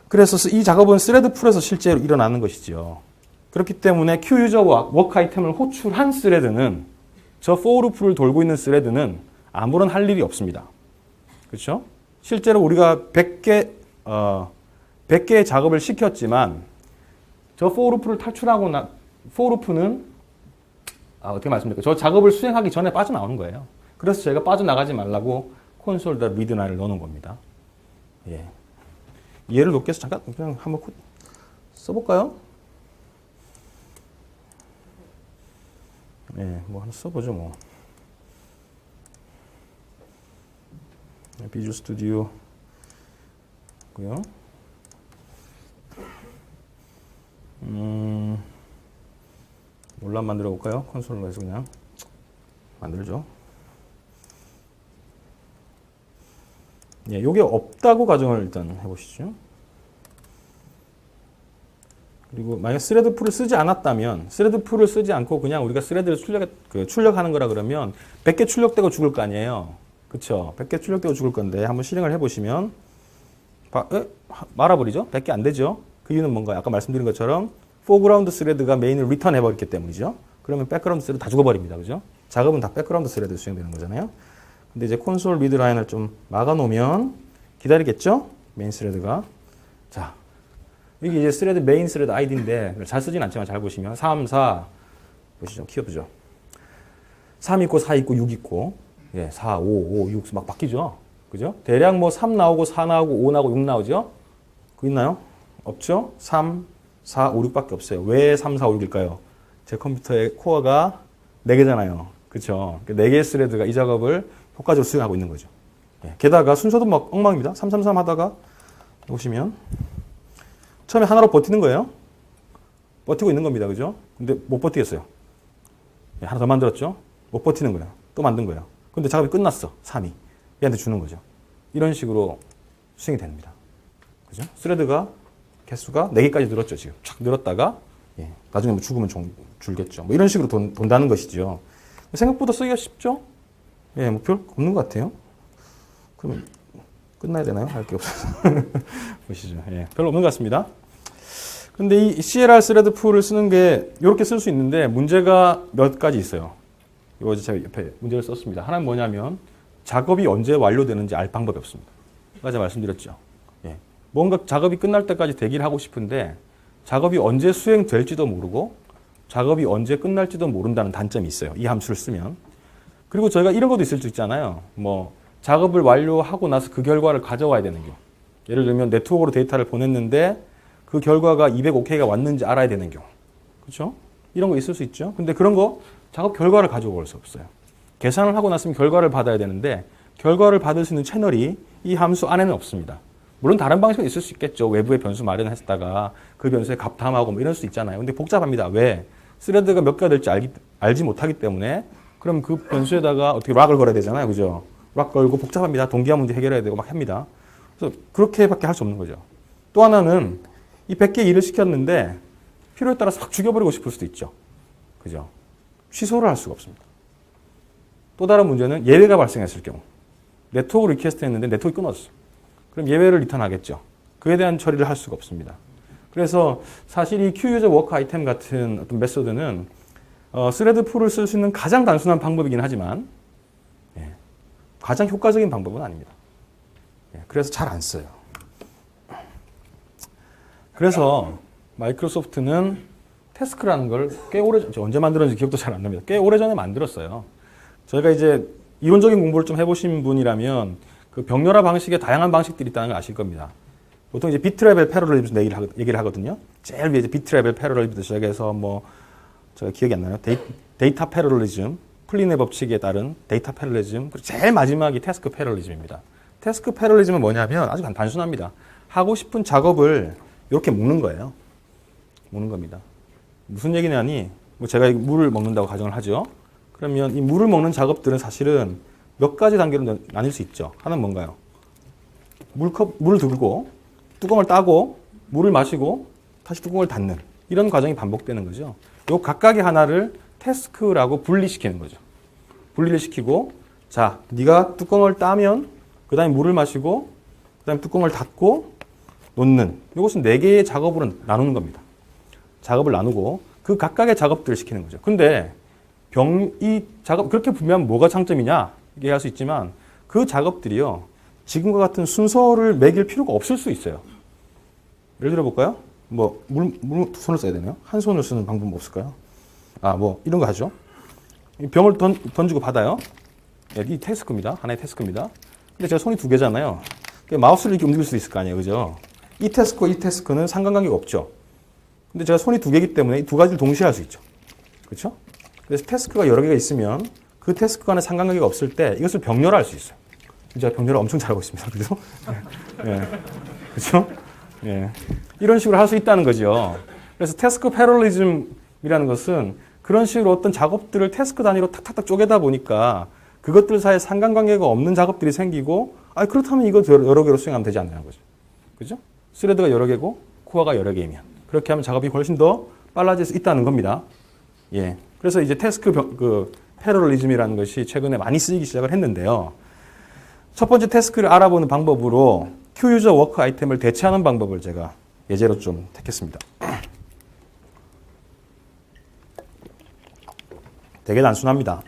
그래서 이 작업은 스레드 풀에서 실제로 일어나는 것이죠. 그렇기 때문에 QUser와 워크 아이템을 호출한 스레드는 저 for loop를 돌고 있는 스레드는 아무런 할 일이 없습니다. 그렇죠? 실제로 우리가 100개의 작업을 시켰지만 저 for loop를 탈출하고 for loop는 어떻게 말씀드릴까요? 저 작업을 수행하기 전에 빠져나오는 거예요. 그래서 제가 빠져나가지 말라고 콘솔에다 리드나를 넣어놓은 겁니다. 예. 이해를 돕기 위해서 잠깐 그냥 한번 써볼까요? 예, 뭐 하나 써보죠 뭐. 비주얼 스튜디오 고요. 논란 만들어 볼까요? 콘솔로 해서 그냥 만들죠. 예, 요게 없다고 가정을 일단 해보시죠. 그리고 만약 스레드 풀을 쓰지 않았다면, 스레드 풀을 쓰지 않고 그냥 우리가 스레드를 출력하는 거라 그러면 100개 출력되고 죽을 거 아니에요. 그쵸? 100개 출력되고 죽을 건데 한번 실행을 해보시면 말아버리죠? 100개 안 되죠? 그 이유는 뭔가요? 아까 말씀드린 것처럼 포그라운드 스레드가 메인을 리턴 해버렸기 때문이죠. 그러면 백그라운드 스레드 다 죽어버립니다. 그죠? 작업은 다 백그라운드 스레드 수행되는 거잖아요. 근데 이제 콘솔 리드 라인을 좀 막아놓으면 기다리겠죠? 메인 스레드가. 자, 이게 이제 스레드 메인 스레드 아이디인데 잘 쓰진 않지만 잘 보시면 3, 4 보시죠. 키워보죠. 3 있고 4 있고 6 있고 4, 5, 5, 6 막 바뀌죠. 그죠? 대략 뭐 3 나오고 4 나오고 5 나오고 6 나오죠? 그거 있나요? 없죠? 3, 4, 5, 6밖에 없어요. 왜 3, 4, 5, 6일까요? 제 컴퓨터의 코어가 4개잖아요. 그쵸? 4개의 스레드가 이 작업을 효과적으로 수행하고 있는 거죠. 게다가 순서도 막 엉망입니다. 3, 3, 3 하다가 보시면 처음에 하나로 버티는 거예요. 버티고 있는 겁니다. 그죠? 근데 못 버티겠어요. 하나 더 만들었죠? 못 버티는 거예요. 또 만든 거예요. 근데 작업이 끝났어. 3이. 얘한테 주는 거죠. 이런 식으로 수행이 됩니다. 그죠? 스레드가 개수가 4개까지 늘었죠. 지금 쫙 늘었다가 나중에 뭐 죽으면 줄겠죠. 뭐 이런 식으로 돈다는 것이죠. 생각보다 쓰기가 쉽죠? 뭐 별 없는 것 같아요. 그러면 끝나야 되나요? 할 게 없어서. 보시죠. 별로 없는 것 같습니다. 근데 이 CLR 스레드 풀을 쓰는 게 이렇게 쓸 수 있는데 문제가 몇 가지 있어요. 이거 제가 옆에 문제를 썼습니다. 하나는 뭐냐면 작업이 언제 완료되는지 알 방법이 없습니다. 아까 제가 말씀드렸죠. 뭔가 작업이 끝날 때까지 대기를 하고 싶은데 작업이 언제 수행될지도 모르고 작업이 언제 끝날지도 모른다는 단점이 있어요. 이 함수를 쓰면. 그리고 저희가 이런 것도 있을 수 있잖아요. 뭐 작업을 완료하고 나서 그 결과를 가져와야 되는 경우. 예를 들면 네트워크로 데이터를 보냈는데 그 결과가 205K가 왔는지 알아야 되는 경우. 그렇죠? 이런 거 있을 수 있죠. 근데 그런 거 작업 결과를 가져올 수 없어요. 계산을 하고 났으면 결과를 받아야 되는데 결과를 받을 수 있는 채널이 이 함수 안에는 없습니다. 물론 다른 방식은 있을 수 있겠죠. 외부에 변수 마련했다가 그 변수에 값탐하고 뭐 이럴 수 있잖아요. 근데 복잡합니다. 왜? 스레드가 몇 개가 될지 알지 못하기 때문에 그럼 그 변수에다가 어떻게 락을 걸어야 되잖아요. 그죠? 락 걸고 복잡합니다. 동기화 문제 해결해야 되고 막 합니다. 그래서 그렇게밖에 할 수 없는 거죠. 또 하나는 이 100개 일을 시켰는데 필요에 따라서 확 죽여버리고 싶을 수도 있죠. 그죠? 취소를 할 수가 없습니다. 또 다른 문제는 예외가 발생했을 경우. 네트워크 리퀘스트 했는데 네트워크 끊었어. 그럼 예외를 리턴하겠죠. 그에 대한 처리를 할 수가 없습니다. 그래서 사실 이 Q유저 워크 아이템 같은 어떤 메소드는 스레드 풀을 쓸 수 있는 가장 단순한 방법이긴 하지만 가장 효과적인 방법은 아닙니다. 그래서 잘 안 써요. 그래서 마이크로소프트는 태스크라는 걸 꽤 오래, 언제 만들었는지 기억도 잘 안 납니다. 꽤 오래전에 만들었어요. 저희가 이제 이론적인 공부를 좀 해보신 분이라면 그 병렬화 방식의 다양한 방식들이 있다는 걸 아실 겁니다. 보통 이제 비트 레벨 패러럴리즘 얘기를 하거든요. 제일 위에 이제 비트 레벨 패러럴리즘부터 시작해서 뭐 제가 기억이 안 나요. 데이터 패러럴리즘, 플린의 법칙에 따른 데이터 패러럴리즘, 그리고 제일 마지막이 태스크 패러럴리즘입니다. 태스크 패러럴리즘은 뭐냐면 아주 단순합니다. 하고 싶은 작업을 이렇게 묶는 거예요. 묶는 겁니다. 무슨 얘기냐니 뭐 제가 물을 먹는다고 가정을 하죠. 그러면 이 물을 먹는 작업들은 사실은 몇 가지 단계로 나뉠 수 있죠. 하나는 뭔가요? 물을 들고 뚜껑을 따고 물을 마시고 다시 뚜껑을 닫는 이런 과정이 반복되는 거죠. 요 각각의 하나를 태스크라고 분리시키는 거죠. 분리를 시키고 자, 네가 뚜껑을 따면 그 다음에 물을 마시고 그 다음에 뚜껑을 닫고 놓는 이것은 4개의 작업으로 나누는 겁니다. 작업을 나누고 그 각각의 작업들을 시키는 거죠. 근데 이 작업 그렇게 분명하면 뭐가 장점이냐 얘기할 수 있지만 그 작업들이요 지금과 같은 순서를 매길 필요가 없을 수 있어요. 예를 들어 볼까요? 뭐 물 두 손을 써야 되나요? 한 손을 쓰는 방법 없을까요? 뭐 이런 거 하죠. 병을 던지고 받아요. 이 태스크입니다. 하나의 태스크입니다. 근데 제가 손이 2개잖아요. 마우스를 이렇게 움직일 수 있을 거 아니에요, 그죠? 이 태스크와 이 태스크는 상관관계가 없죠. 근데 제가 손이 2개이기 때문에 이 2가지를 동시에 할 수 있죠. 그렇죠? 그래서 태스크가 여러 개가 있으면 그 태스크 간에 상관관계가 없을 때 이것을 병렬화할 수 있어요. 제가 병렬화 엄청 잘하고 있습니다. 그죠? 그렇죠? 이런 식으로 할 수 있다는 거죠. 그래서 태스크 패러럴리즘이라는 것은 그런 식으로 어떤 작업들을 태스크 단위로 탁탁탁 쪼개다 보니까 그것들 사이에 상관관계가 없는 작업들이 생기고 그렇다면 이거 여러 개로 수행하면 되지 않냐는 거죠. 그죠? 스레드가 여러 개고 코어가 여러 개이면 그렇게 하면 작업이 훨씬 더 빨라질 수 있다는 겁니다. 그래서 이제 태스크 패러럴리즘이라는 것이 최근에 많이 쓰이기 시작을 했는데요. 첫 번째 태스크를 알아보는 방법으로 Q유저 워크 아이템을 대체하는 방법을 제가 예제로 좀 택했습니다. 되게 단순합니다.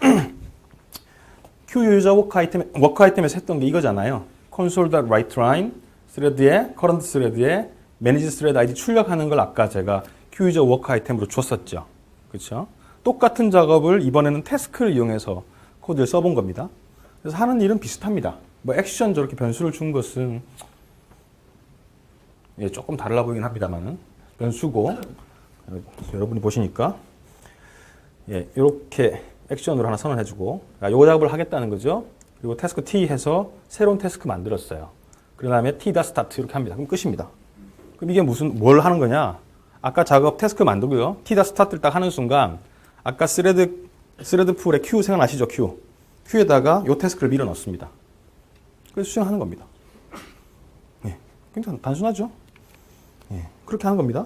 Q유저 워크 아이템에서 했던 게 이거잖아요. console.writeLine 스레드에 current 스레드에 manage thread ID 출력하는 걸 아까 제가 Q유저 워크 아이템으로 줬었죠. 그렇죠? 똑같은 작업을 이번에는 태스크를 이용해서 코드를 써본 겁니다. 그래서 하는 일은 비슷합니다. 뭐 액션 저렇게 변수를 준 것은 조금 달라 보이긴 합니다만은 변수고 여러분이 보시니까 이렇게 액션으로 하나 선언해주고 요 작업을 하겠다는 거죠. 그리고 태스크 T 해서 새로운 태스크 만들었어요. 그 다음에 T.start 이렇게 합니다. 그럼 끝입니다. 그럼 이게 뭘 하는 거냐? 아까 작업 태스크 만들고요. T다 스타트를 딱 하는 순간 아까 스레드 풀의 Q 생각나시죠? Q에다가 요 태스크를 밀어 넣습니다. 그래서 수행하는 겁니다. 예, 굉장히 단순하죠? 예, 그렇게 하는 겁니다.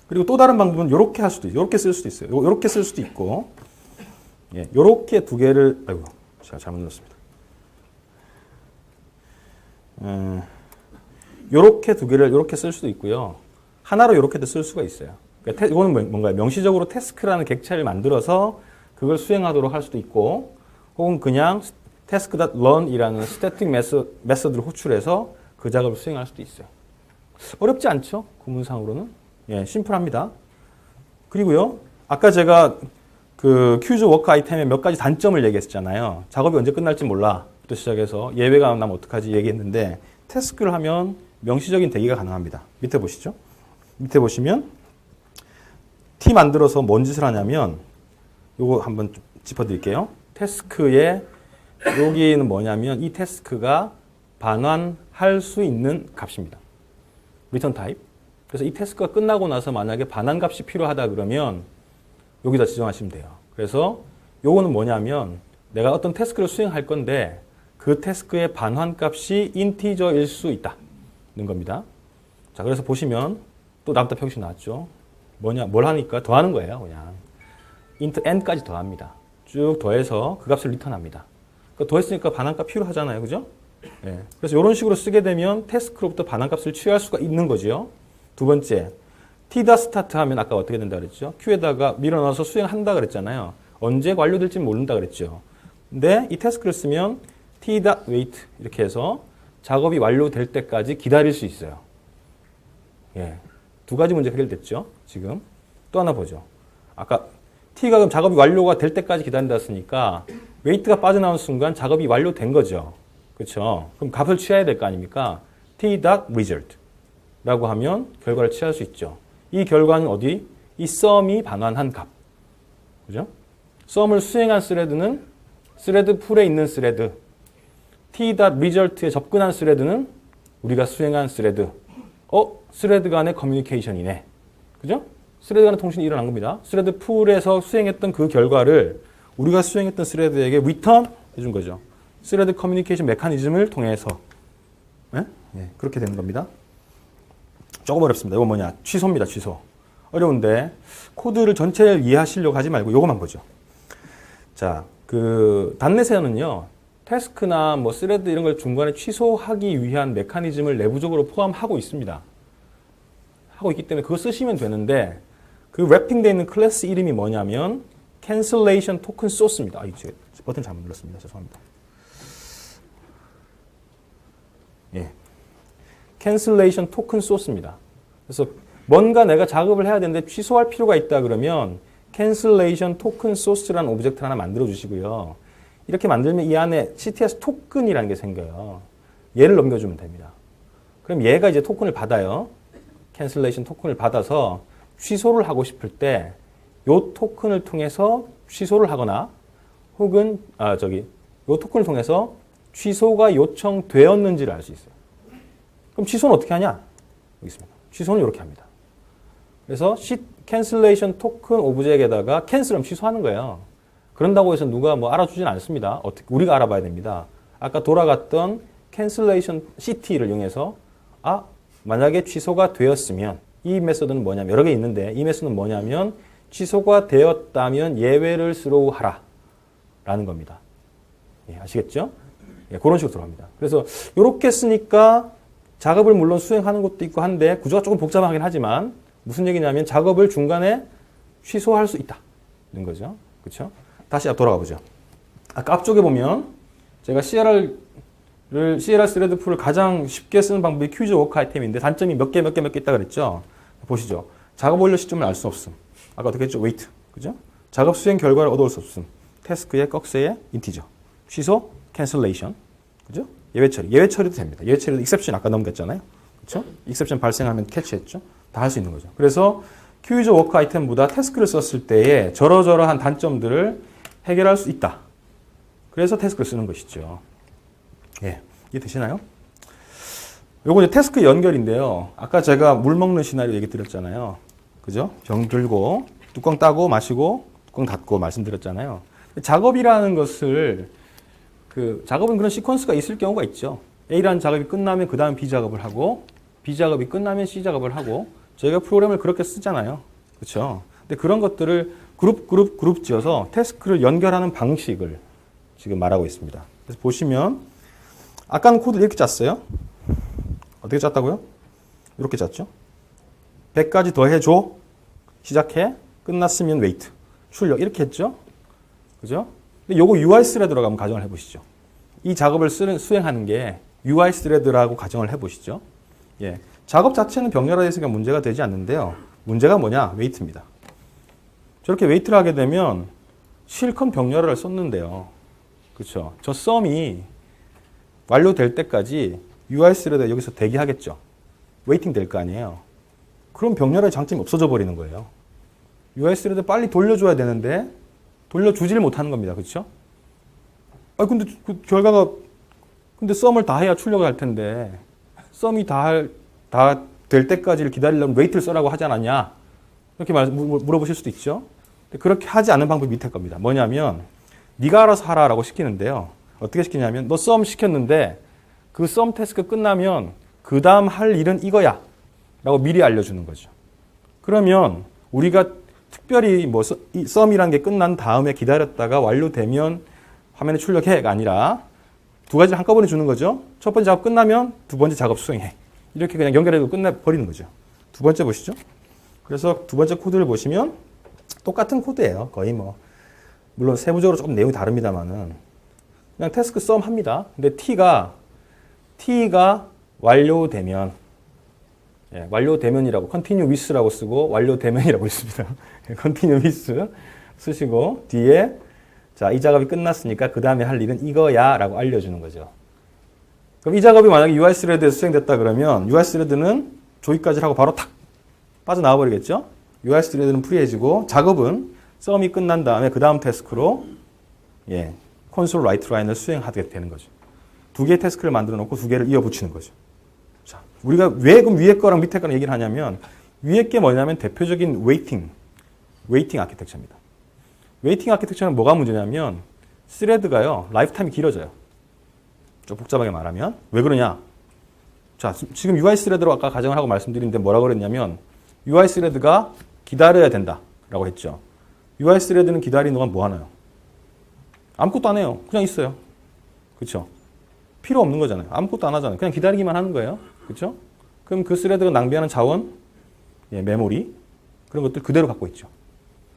그리고 또 다른 방법은 이렇게 할 수도 있어요. 이렇게 쓸 수도 있어요. 이렇게 쓸 수도 있고, 예, 이렇게 두 개를, 아이고, 제가 잘못 눌렀습니다. 이렇게 두 개를 이렇게 쓸 수도 있고요. 하나로 이렇게도 쓸 수가 있어요. 그러니까 이거는 뭔가요? 명시적으로 태스크라는 객체를 만들어서 그걸 수행하도록 할 수도 있고, 혹은 그냥 task.run이라는 스태틱 메서드를 호출해서 그 작업을 수행할 수도 있어요. 어렵지 않죠? 구문상으로는. 예, 심플합니다. 그리고요, 아까 제가 그 퀴즈 워크 아이템의 몇 가지 단점을 얘기했잖아요. 작업이 언제 끝날지 몰라. 부터 시작해서 예외가 나면 어떡하지 얘기했는데, 태스크를 하면 명시적인 대기가 가능합니다. 밑에 보시죠. 밑에 보시면 T 만들어서 뭔 짓을 하냐면 요거 한번 짚어드릴게요. 태스크에 여기는 뭐냐면 이 태스크가 반환할 수 있는 값입니다. return type. 그래서 이 태스크가 끝나고 나서 만약에 반환 값이 필요하다 그러면 여기다 지정하시면 돼요. 그래서 요거는 뭐냐면 내가 어떤 태스크를 수행할 건데 그 태스크의 반환 값이 인티저일 수 있다는 겁니다. 자, 그래서 보시면 또 남다 표시 나왔죠. 뭘 하니까 더하는 거예요. 그냥 int n까지 더합니다. 쭉 더해서 그 값을 리턴합니다. 그러니까 더했으니까 반환값 필요하잖아요. 그죠? 네. 그래서 이런 식으로 쓰게 되면 태스크로부터 반환값을 취할 수가 있는 거죠. 두 번째, t다 스타트 하면 아까 어떻게 된다 그랬죠? Q에다가 밀어넣어서 수행한다 그랬잖아요. 언제 완료될지 모른다 그랬죠. 근데 이 태스크를 쓰면 t다 wait 이렇게 해서 작업이 완료될 때까지 기다릴 수 있어요. 예. 두 가지 문제 해결됐죠. 지금 또 하나 보죠. 아까 t가 그럼 작업이 완료가 될 때까지 기다린다 했으니까 wait가 빠져나온 순간 작업이 완료된 거죠. 그렇죠? 그럼 값을 취해야 될 거 아닙니까? t.result 라고 하면 결과를 취할 수 있죠. 이 결과는 어디? 이 썸이 반환한 값. 그죠? 썸을 수행한 스레드는 스레드 풀에 있는 스레드. t.result에 접근한 스레드는 우리가 수행한 스레드. 스레드 간의 커뮤니케이션이네. 그죠? 스레드 간의 통신이 일어난 겁니다. 스레드 풀에서 수행했던 그 결과를 우리가 수행했던 스레드에게 리턴 해준 거죠. 스레드 커뮤니케이션 메커니즘을 통해서. 네? 네, 그렇게 되는 겁니다. 조금 어렵습니다. 이거 뭐냐? 취소입니다. 취소. 어려운데 코드를 전체를 이해하시려고 하지 말고 이거만 보죠. 자, 그 단넷에는요. 태스크나 뭐 스레드 이런 걸 중간에 취소하기 위한 메커니즘을 내부적으로 포함하고 있습니다. 하고 있기 때문에 그거 쓰시면 되는데 그 랩핑되어 있는 클래스 이름이 뭐냐면 cancellation token source입니다. 제가 버튼 잘못 눌렀습니다. 죄송합니다. 예. cancellation token source입니다. 그래서 뭔가 내가 작업을 해야 되는데 취소할 필요가 있다 그러면 cancellation token source라는 오브젝트를 하나 만들어 주시고요. 이렇게 만들면 이 안에 CTS 토큰이라는 게 생겨요. 얘를 넘겨주면 됩니다. 그럼 얘가 이제 토큰을 받아요. cancellation 토큰을 받아서 취소를 하고 싶을 때 이 토큰을 통해서 취소를 하거나 혹은 이 토큰을 통해서 취소가 요청되었는지를 알 수 있어요. 그럼 취소는 어떻게 하냐? 여기 있습니다. 취소는 이렇게 합니다. 그래서 cancellation 토큰 오브젝트에다가 cancel하면 취소하는 거예요. 그런다고 해서 누가 뭐 알아주진 않습니다. 어떻게 우리가 알아봐야 됩니다. 아까 돌아갔던 cancellation ct를 이용해서 만약에 취소가 되었으면 이 메소드는 뭐냐면 여러 개 있는데 이 메소드는 뭐냐면 취소가 되었다면 예외를 스로우하라 라는 겁니다. 예, 아시겠죠? 예, 그런 식으로 들어갑니다. 그래서 이렇게 쓰니까 작업을 물론 수행하는 것도 있고 한데 구조가 조금 복잡하긴 하지만 무슨 얘기냐면 작업을 중간에 취소할 수 있다는 거죠. 그렇죠? 다시 돌아가 보죠. 아까 앞쪽에 보면 제가 CLR 스레드 풀을 가장 쉽게 쓰는 방법이 퀴즈 워크 아이템인데 단점이 몇 개 있다 그랬죠. 보시죠. 작업 완료 시점을 알 수 없음. 아까 어떻게 했죠? wait. 그죠? 작업 수행 결과를 얻어올 수 없음. 태스크의 꺽쇠의 인티저. 취소, cancellation. 그죠? 예외 처리도 됩니다. 예외 처리도 exception 아까 넘겼잖아요. 그렇죠? exception 발생하면 캐치했죠. 다 할 수 있는 거죠. 그래서 퀴즈 워크 아이템보다 태스크를 썼을 때에 저러저러한 단점들을 해결할 수 있다. 그래서 태스크를 쓰는 것이죠. 예, 이해 되시나요? 요거 이제 태스크 연결인데요. 아까 제가 물 먹는 시나리오 얘기 드렸잖아요. 그죠? 병 들고 뚜껑 따고 마시고 뚜껑 닫고 말씀드렸잖아요. 작업이라는 것을 작업은 그런 시퀀스가 있을 경우가 있죠. A라는 작업이 끝나면 그 다음 B 작업을 하고 B 작업이 끝나면 C 작업을 하고 저희가 프로그램을 그렇게 쓰잖아요. 그렇죠? 근데 그런 것들을 그룹 지어서 태스크를 연결하는 방식을 지금 말하고 있습니다. 그래서 보시면 아까는 코드를 이렇게 짰어요. 어떻게 짰다고요? 이렇게 짰죠. 100까지 더해줘. 시작해. 끝났으면 웨이트. 출력. 이렇게 했죠. 그죠? 근데 요거 UI 스레드라고 한번 가정을 해보시죠. 이 작업을 수행하는 게 UI 스레드라고 가정을 해보시죠. 예. 작업 자체는 병렬화되어 문제가 되지 않는데요. 문제가 뭐냐? 웨이트입니다. 저렇게 웨이트를 하게 되면 실컷 병렬화를 썼는데요. 그렇죠? 저 썸이 완료될 때까지 UI 스레드 여기서 대기하겠죠. 웨이팅 될 거 아니에요. 그럼 병렬화의 장점이 없어져 버리는 거예요. UI 스레드 빨리 돌려줘야 되는데 돌려주지를 못하는 겁니다. 그렇죠? 근데 그 결과가 근데 썸을 다 해야 출력을 할 텐데 썸이 다 될 때까지를 기다리려면 웨이트를 써라고 하지 않았냐? 이렇게 물어보실 수도 있죠. 근데 그렇게 하지 않는 방법이 밑에 겁니다. 뭐냐면 네가 알아서 하라라고 시키는데요. 어떻게 시키냐면 너 썸 시켰는데 그 썸 태스크 끝나면 그 다음 할 일은 이거야 라고 미리 알려주는 거죠. 그러면 우리가 특별히 이 썸이라는 게 끝난 다음에 기다렸다가 완료되면 화면에 출력해가 아니라 두 가지를 한꺼번에 주는 거죠. 첫 번째 작업 끝나면 두 번째 작업 수행해. 이렇게 그냥 연결해도 끝내버리는 거죠. 두 번째 보시죠. 그래서 두 번째 코드를 보시면 똑같은 코드예요. 거의 물론 세부적으로 조금 내용이 다릅니다만은 그냥 태스크 썸 합니다. 근데 T가 완료되면 완료되면이라고 continue with라고 쓰고 완료되면이라고 있습니다. continue with 쓰시고 뒤에 자, 이 작업이 끝났으니까 그 다음에 할 일은 이거야 라고 알려주는 거죠. 그럼 이 작업이 만약에 UI 스레드에서 수행됐다 그러면 UI 스레드는 조기까지 하고 바로 탁 빠져나와 버리겠죠. UI 스레드는 프리해지고 작업은 썸이 끝난 다음에 그 다음 태스크로 콘솔 라이트 라인을 수행하게 되는 거죠. 두 개의 태스크를 만들어 놓고 두 개를 이어 붙이는 거죠. 자, 우리가 왜 그럼 위에 거랑 밑에 거랑 얘기를 하냐면 위에 게 뭐냐면 대표적인 웨이팅 아키텍처입니다. 웨이팅 아키텍처는 뭐가 문제냐면 스레드가요 라이프 타임이 길어져요. 좀 복잡하게 말하면 왜 그러냐? 자, 지금 UI 스레드로 아까 가정을 하고 말씀드리는데 뭐라고 그랬냐면 UI 스레드가 기다려야 된다라고 했죠. UI 스레드는 기다리는 동안 뭐 하나요? 아무것도 안 해요. 그냥 있어요. 그렇죠? 필요 없는 거잖아요. 아무것도 안 하잖아요. 그냥 기다리기만 하는 거예요. 그렇죠? 그럼 그 스레드가 낭비하는 자원, 메모리 그런 것들 그대로 갖고 있죠.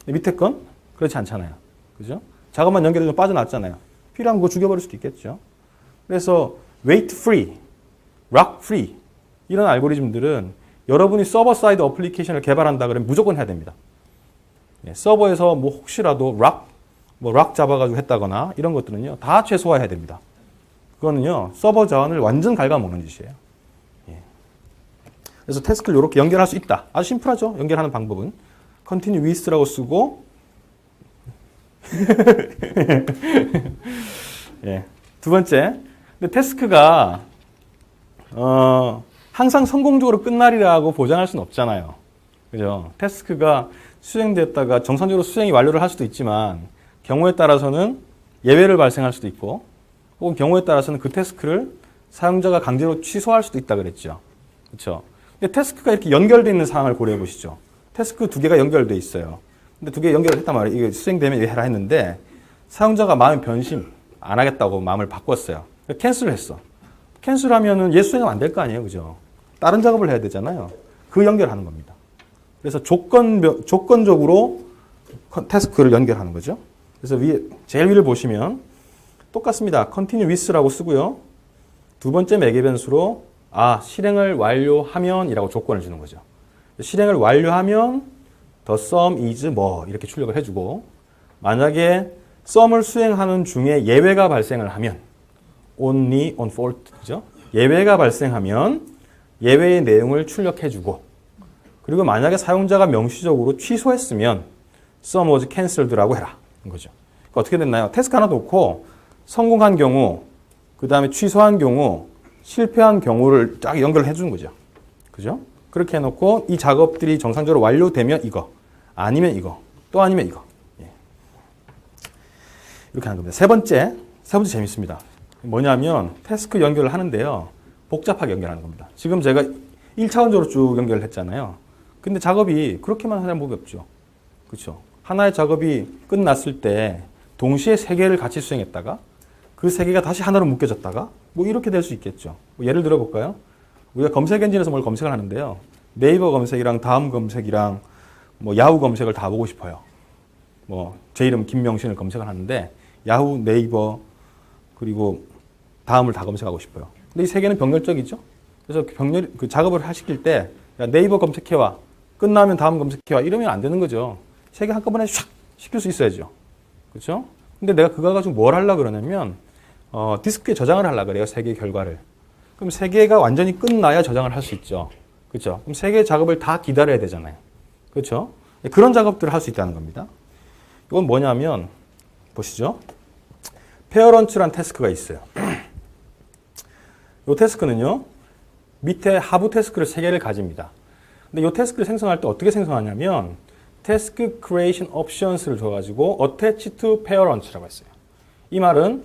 밑에 건 그렇지 않잖아요. 그죠? 작업만 연결해서 빠져나왔잖아요. 필요한 거 죽여버릴 수도 있겠죠. 그래서 wait free, lock free 이런 알고리즘들은 여러분이 서버 사이드 어플리케이션을 개발한다 그러면 무조건 해야 됩니다. 서버에서 혹시라도 락 잡아가지고 했다거나 이런 것들은요 다 최소화해야 됩니다. 그거는요 서버 자원을 완전 갉아먹는 짓이에요. 그래서 태스크를 이렇게 연결할 수 있다. 아주 심플하죠. 연결하는 방법은 continue with라고 쓰고 두 번째, 근데 태스크가 항상 성공적으로 끝나리라고 보장할 수는 없잖아요. 그죠? 태스크가 수행됐다가 정상적으로 수행이 완료를 할 수도 있지만 경우에 따라서는 예외를 발생할 수도 있고 혹은 경우에 따라서는 그 태스크를 사용자가 강제로 취소할 수도 있다 그랬죠. 그렇죠? 근데 태스크가 이렇게 연결되어 있는 상황을 고려해 보시죠. 태스크 두 개가 연결되어 있어요. 근데 두 개 연결을 했단 말이에요. 이게 수행되면 이거 해라 했는데 사용자가 마음 변심 안 하겠다고 마음을 바꿨어요. 캔슬을 했어. 캔슬하면은 얘 수행은 안 될 거 아니에요. 그죠? 다른 작업을 해야 되잖아요. 그 연결하는 겁니다. 그래서 조건적으로 태스크를 연결하는 거죠. 그래서 제일 위를 보시면 똑같습니다. continue with라고 쓰고요. 두 번째 매개 변수로 실행을 완료하면 이라고 조건을 주는 거죠. 실행을 완료하면 the sum is 뭐 이렇게 출력을 해주고 만약에 sum을 수행하는 중에 예외가 발생을 하면 only on fault 그죠? 예외가 발생하면 예외의 내용을 출력해주고 그리고 만약에 사용자가 명시적으로 취소했으면 sum was cancelled라고 해라 거죠. 그러니까 어떻게 됐나요? 태스크 하나 놓고 성공한 경우 그 다음에 취소한 경우 실패한 경우를 쫙 연결해 주는 거죠. 그죠? 그렇게 해놓고 이 작업들이 정상적으로 완료되면 이거, 아니면 이거, 또 아니면 이거. 예. 이렇게 하는 겁니다. 세 번째 재밌습니다. 뭐냐면 태스크 연결을 하는데요. 복잡하게 연결하는 겁니다. 지금 제가 1차원적으로 쭉 연결을 했잖아요. 근데 작업이 그렇게만 하는 법이 없죠. 그렇죠? 하나의 작업이 끝났을 때 동시에 세 개를 같이 수행했다가 그 세 개가 다시 하나로 묶여졌다가 뭐 이렇게 될 수 있겠죠. 뭐 예를 들어 볼까요? 우리가 검색 엔진에서 뭘 검색을 하는데요. 네이버 검색이랑 다음 검색이랑 뭐 야후 검색을 다 보고 싶어요. 뭐 제 이름 김명신을 검색을 하는데 야후, 네이버 그리고 다음을 다 검색하고 싶어요. 근데 이 세 개는 병렬적이죠. 그래서 그 작업을 하시킬 때 네이버 검색해와 끝나면 다음 검색해와 이러면 안 되는 거죠. 세 개 한꺼번에 샥 시킬 수 있어야죠. 그렇죠? 근데 내가 그거 가지고 뭘 하려고 그러냐면 디스크에 저장을 하려고 그래요. 세 개의 결과를. 그럼 세 개가 완전히 끝나야 저장을 할 수 있죠. 그렇죠? 그럼 세 개의 작업을 다 기다려야 되잖아요. 그렇죠? 그런 작업들을 할 수 있다는 겁니다. 이건 뭐냐면 보시죠. 페어런츠란 태스크가 있어요. 이 태스크는요. 밑에 하부 태스크를 세 개를 가집니다. 근데 이 태스크를 생성할 때 어떻게 생성하냐면 Task Creation Options를 줘가지고 Attach to Parents라고 했어요. 이 말은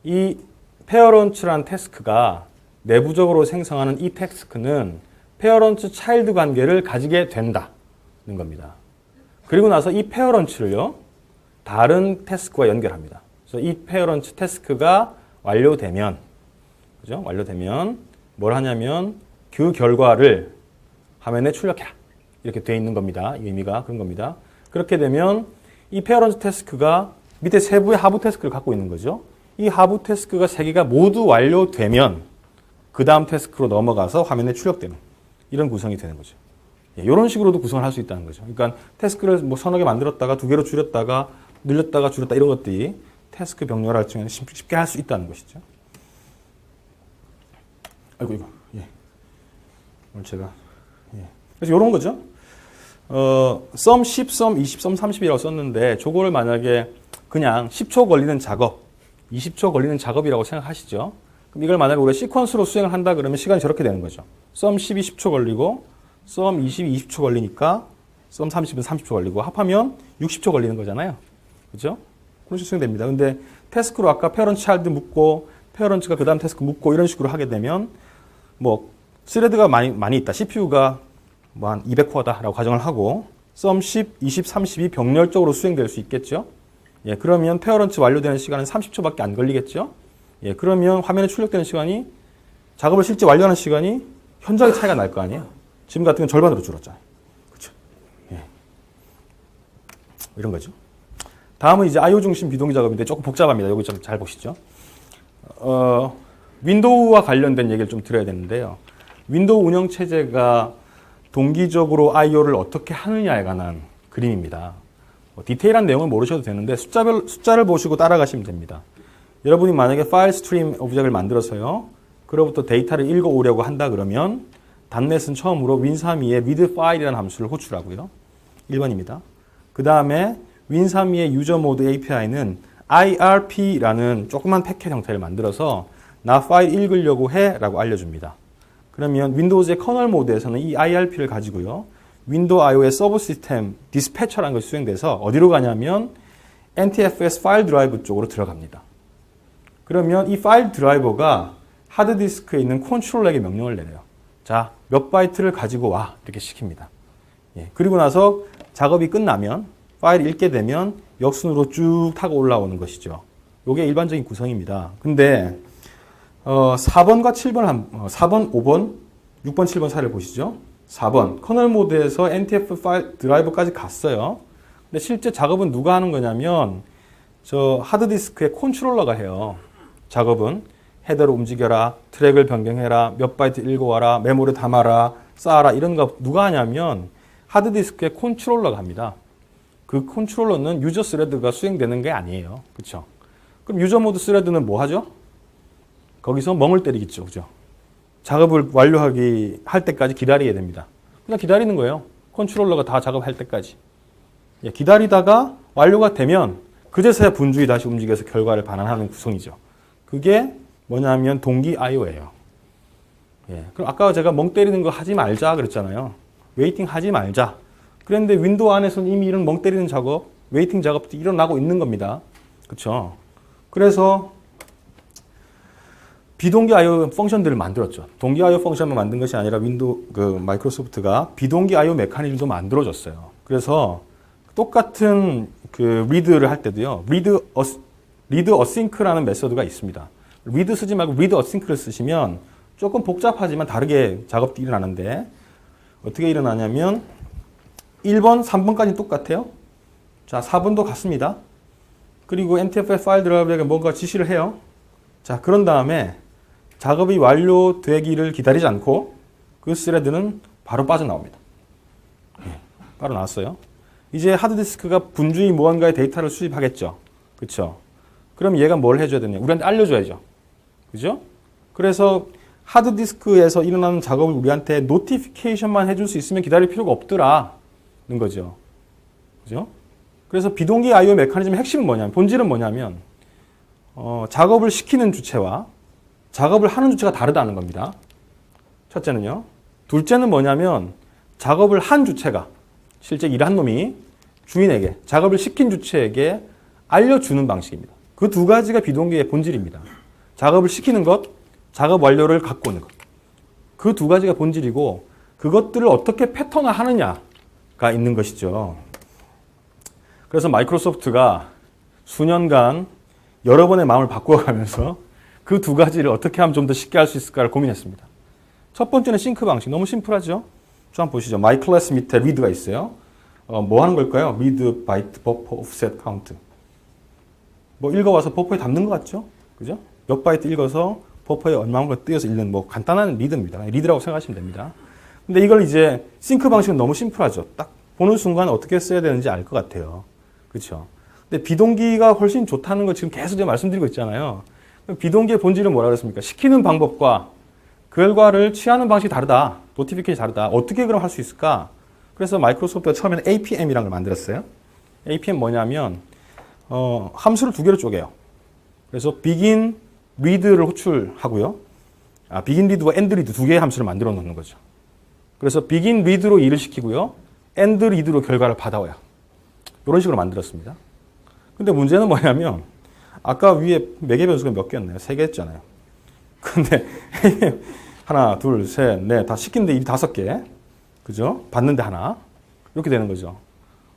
이 Parents란 태스크가 내부적으로 생성하는 이 태스크는 Parent Child 관계를 가지게 된다는 겁니다. 그리고 나서 이 Parents를요 다른 태스크와 연결합니다. 그래서 이 Parent 태스크가 완료되면, 그죠? 완료되면 뭘 하냐면 그 결과를 화면에 출력해라. 이렇게 되어 있는 겁니다. 이 의미가 그런 겁니다. 그렇게 되면 이 페어런트 태스크가 밑에 세부의 하부 태스크를 갖고 있는 거죠. 이 하부 태스크가 세 개가 모두 완료되면 그 다음 태스크로 넘어가서 화면에 출력되는 이런 구성이 되는 거죠. 이런 식으로도 구성을 할 수 있다는 거죠. 그러니까 태스크를 뭐 서너 개 만들었다가 두 개로 줄였다가 늘렸다가 줄였다 이런 것들이 태스크 병렬할 중에는 쉽게 할 수 있다는 것이죠. 아이고 이거 오늘 제가 그래서 이런 거죠. 썸 10, 썸 20, 썸 30이라고 썼는데 저거를 만약에 그냥 10초 걸리는 작업, 20초 걸리는 작업이라고 생각하시죠. 그럼 이걸 만약에 우리가 시퀀스로 수행을 한다 그러면 시간이 저렇게 되는 거죠. 썸 10이 10초 걸리고 썸 20이 20초 걸리니까 썸 30은 30초 걸리고 합하면 60초 걸리는 거잖아요. 그렇죠? 그런 식으로 수행됩니다. 근데 태스크로 아까 페어런트 차일드 묶고 페어런트가 그 다음 태스크 묶고 이런 식으로 하게 되면 뭐 스레드가 많이 있다. CPU가 뭐 한 200코어다라고 가정을 하고 썸 10, 20, 30이 병렬적으로 수행될 수 있겠죠. 예, 그러면 페어런트 완료되는 시간은 30초밖에 안 걸리겠죠. 예, 그러면 화면에 출력되는 시간이 작업을 실제 완료하는 시간이 현저하게 차이가 날 거 아니에요. 지금 같은 경우는 절반으로 줄었잖아요. 그렇죠? 예. 이런 거죠. 다음은 이제 IO 중심 비동기 작업인데 조금 복잡합니다. 여기 좀 잘 보시죠. 윈도우와 관련된 얘기를 좀 드려야 되는데요. 윈도우 운영 체제가 동기적으로 I/O를 어떻게 하느냐에 관한 그림입니다. 디테일한 내용을 모르셔도 되는데 숫자를 보시고 따라가시면 됩니다. 여러분이 만약에 파일 스트림 오브젝트를 만들어서요. 그로부터 데이터를 읽어오려고 한다 그러면 단넷은 처음으로 win32의 read file이라는 함수를 호출하고요. 1번입니다. 그 다음에 win32의 유저 모드 API는 IRP라는 조그만 패킷 형태를 만들어서 나 파일 읽으려고 해 라고 알려줍니다. 그러면 윈도우즈의 커널 모드에서는 이 IRP를 가지고요. 윈도우 IO의 서브 시스템 디스패처라는 것이 수행돼서 어디로 가냐면 NTFS 파일 드라이브 쪽으로 들어갑니다. 그러면 이 파일 드라이버가 하드디스크에 있는 컨트롤러에게 명령을 내려요. 자, 몇 바이트를 가지고 와 이렇게 시킵니다. 예, 그리고 나서 작업이 끝나면 파일을 읽게 되면 역순으로 쭉 타고 올라오는 것이죠. 이게 일반적인 구성입니다. 근데 4번과 7번, 4번, 5번, 6번, 7번 사례를 보시죠. 4번, 커널 모드에서 NTF 파일 드라이버까지 갔어요. 근데 실제 작업은 누가 하는 거냐면, 저 하드디스크의 컨트롤러가 해요. 작업은 헤더를 움직여라, 트랙을 변경해라, 몇 바이트 읽어와라, 메모리 담아라, 쌓아라, 이런 거 누가 하냐면, 하드디스크의 컨트롤러가 합니다. 그 컨트롤러는 유저 스레드가 수행되는 게 아니에요. 그렇죠? 그럼 유저 모드 스레드는 뭐 하죠? 거기서 멍을 때리겠죠. 그죠? 작업을 할 때까지 기다리게 됩니다. 그냥 기다리는 거예요. 컨트롤러가 다 작업할 때까지. 예, 기다리다가 완료가 되면 그제서야 분주히 다시 움직여서 결과를 반환하는 구성이죠. 그게 뭐냐면 동기 IO예요. 예. 그럼 아까 제가 멍 때리는 거 하지 말자 그랬잖아요. 웨이팅 하지 말자. 그런데 윈도우 안에서는 이미 이런 멍 때리는 작업, 웨이팅 작업도 일어나고 있는 겁니다. 그렇죠? 그래서 비동기 I/O 펑션들을 만들었죠. 동기 I/O 펑션만 만든 것이 아니라 마이크로소프트가 비동기 I/O 메커니즘도 만들어줬어요. 그래서 똑같은 리드를 할 때도요. 리드 어싱크라는 메서드가 있습니다. 리드 쓰지 말고 리드 어싱크를 쓰시면 조금 복잡하지만 다르게 작업이 일어나는데 어떻게 일어나냐면 1번, 3번까지 똑같아요. 자, 4번도 같습니다. 그리고 NTFS 파일 드라이버에게 뭔가 지시를 해요. 자, 그런 다음에 작업이 완료되기를 기다리지 않고 그 스레드는 바로 빠져나옵니다. 바로 나왔어요. 이제 하드디스크가 분주히 무언가의 데이터를 수집하겠죠. 그렇죠? 그럼 얘가 뭘 해줘야 되냐? 우리한테 알려줘야죠. 그죠? 그래서 하드디스크에서 일어나는 작업을 우리한테 노티피케이션만 해줄 수 있으면 기다릴 필요가 없더라는 거죠. 그죠? 그래서 비동기 I/O 메커니즘의 핵심은 뭐냐면, 본질은 뭐냐면, 작업을 시키는 주체와 작업을 하는 주체가 다르다는 겁니다. 첫째는요. 둘째는 뭐냐면, 작업을 한 주체가, 실제 일한 놈이 주인에게, 작업을 시킨 주체에게 알려주는 방식입니다. 그 두 가지가 비동기의 본질입니다. 작업을 시키는 것, 작업 완료를 갖고 오는 것. 그 두 가지가 본질이고, 그것들을 어떻게 패턴화하느냐가 있는 것이죠. 그래서 마이크로소프트가 수년간 여러 번의 마음을 바꾸어가면서 그 두 가지를 어떻게 하면 좀 더 쉽게 할 수 있을까를 고민했습니다. 첫 번째는 싱크 방식. 너무 심플하죠? 좀 한번 보시죠. My class 밑에 read가 있어요. 뭐 하는 걸까요? read, byte, buffer, offset, count. 뭐 읽어와서 버퍼에 담는 것 같죠? 그죠? 몇 바이트 읽어서 버퍼에 얼마만큼 띄어서 읽는 뭐 간단한 리드입니다. 리드라고 생각하시면 됩니다. 근데 이걸 이제 싱크 방식은 너무 심플하죠. 딱 보는 순간 어떻게 써야 되는지 알 것 같아요. 그렇죠? 근데 비동기가 훨씬 좋다는 거 지금 계속 제가 말씀드리고 있잖아요. 비동기의 본질은 뭐라 그랬습니까? 시키는 방법과 결과를 취하는 방식이 다르다. 노티피케이션이 다르다. 어떻게 그럼 할 수 있을까? 그래서 마이크로소프트가 처음에는 APM이라는 걸 만들었어요. APM 뭐냐면 함수를 두 개로 쪼개요. 그래서 begin, read를 호출하고요. begin read와 end read 두 개의 함수를 만들어 놓는 거죠. 그래서 begin read로 일을 시키고요. end read로 결과를 받아와요. 이런 식으로 만들었습니다. 근데 문제는 뭐냐면 아까 위에 매개 변수가 몇 개였나요? 3개 했잖아요. 근데 하나, 둘, 셋, 넷 다 시키는데 일이 5개. 그죠? 받는데 하나. 이렇게 되는 거죠.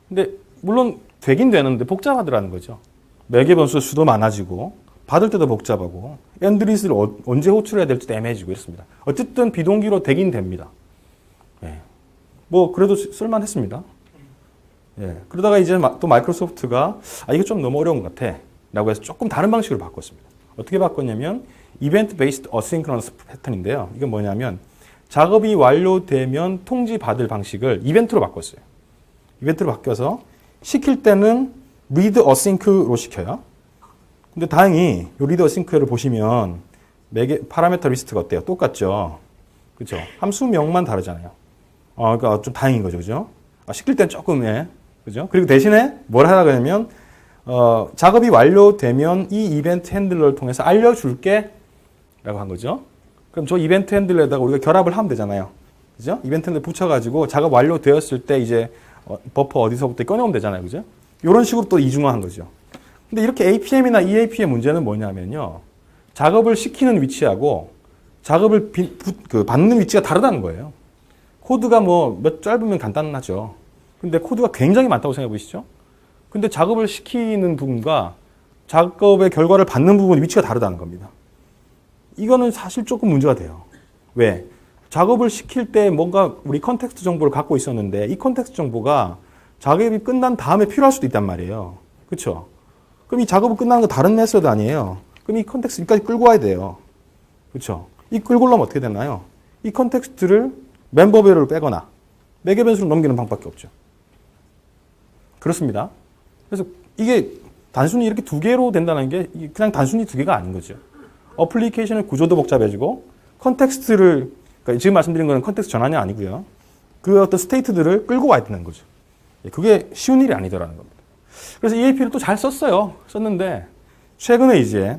근데 물론 되긴 되는데 복잡하더라는 거죠. 매개 변수 수도 많아지고 받을 때도 복잡하고 엔드리스를 언제 호출해야 될지도 애매해지고 이렇습니다. 어쨌든 비동기로 되긴 됩니다. 예. 뭐 그래도 쓸만했습니다. 예. 그러다가 이제 또 마이크로소프트가 이거 좀 너무 어려운 것 같아 라고 해서 조금 다른 방식으로 바꿨습니다. 어떻게 바꿨냐면 이벤트 베이스드 어싱크러너스 패턴인데요. 이건 뭐냐면 작업이 완료되면 통지 받을 방식을 이벤트로 바꿨어요. 이벤트로 바뀌어서 시킬 때는 read async로 시켜요. 근데 다행히 이 read async를 보시면 매개 파라미터 리스트가 어때요? 똑같죠. 그렇죠? 함수명만 다르잖아요. 그러니까 좀 다행인 거죠. 그죠? 시킬 땐 조금 그죠? 그리고 대신에 뭘 하라고 하냐면 작업이 완료되면 이 이벤트 핸들러를 통해서 알려줄게 라고 한 거죠. 그럼 저 이벤트 핸들러에다가 우리가 결합을 하면 되잖아요. 그죠? 이벤트 핸들 붙여가지고 작업 완료되었을 때 이제 버퍼 어디서부터 꺼내오면 되잖아요. 그죠? 이런 식으로 또 이중화한 거죠. 근데 이렇게 APM이나 EAP의 문제는 뭐냐면요. 작업을 시키는 위치하고 작업을 받는 위치가 다르다는 거예요. 코드가 짧으면 간단하죠. 근데 코드가 굉장히 많다고 생각해 보시죠. 근데 작업을 시키는 부분과 작업의 결과를 받는 부분 위치가 다르다는 겁니다. 이거는 사실 조금 문제가 돼요. 왜? 작업을 시킬 때 뭔가 우리 컨텍스트 정보를 갖고 있었는데 이 컨텍스트 정보가 작업이 끝난 다음에 필요할 수도 있단 말이에요. 그렇죠? 그럼 이 작업이 끝나는 거 다른 메서드 아니에요. 그럼 이 컨텍스트까지 끌고 와야 돼요. 그렇죠? 이 끌고 오려면 어떻게 되나요? 이 컨텍스트를 멤버 배열을 빼거나 매개 변수로 넘기는 방법밖에 없죠. 그렇습니다. 그래서 이게 단순히 이렇게 두 개로 된다는 게 그냥 단순히 두 개가 아닌 거죠. 어플리케이션의 구조도 복잡해지고 컨텍스트를 그러니까 지금 말씀드린 거는 컨텍스트 전환이 아니고요. 그 어떤 스테이트들을 끌고 와야 되는 거죠. 그게 쉬운 일이 아니더라는 겁니다. 그래서 EAP를 또 잘 썼어요. 썼는데 최근에 이제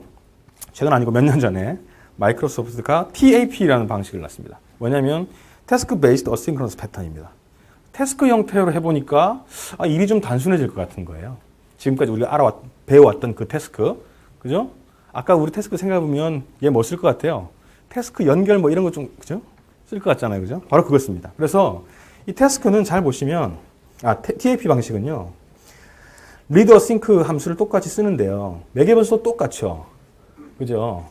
최근 아니고 몇 년 전에 마이크로소프트가 TAP라는 방식을 놨습니다. 뭐냐면 태스크 베이스드 어싱크러너스 패턴입니다. 태스크 형태로 해보니까 일이 좀 단순해질 것 같은 거예요. 지금까지 우리가 배워왔던 그 태스크, 그죠? 아까 우리 태스크 생각해보면 얘 뭐 쓸 것 같아요? 태스크 연결 뭐 이런 거 좀, 그죠? 쓸 것 같잖아요, 그죠? 바로 그걸 씁니다. 그래서 이 태스크는 잘 보시면, TAP 방식은요, 리더 싱크 함수를 똑같이 쓰는데요. 매개 변수도 똑같죠. 그죠?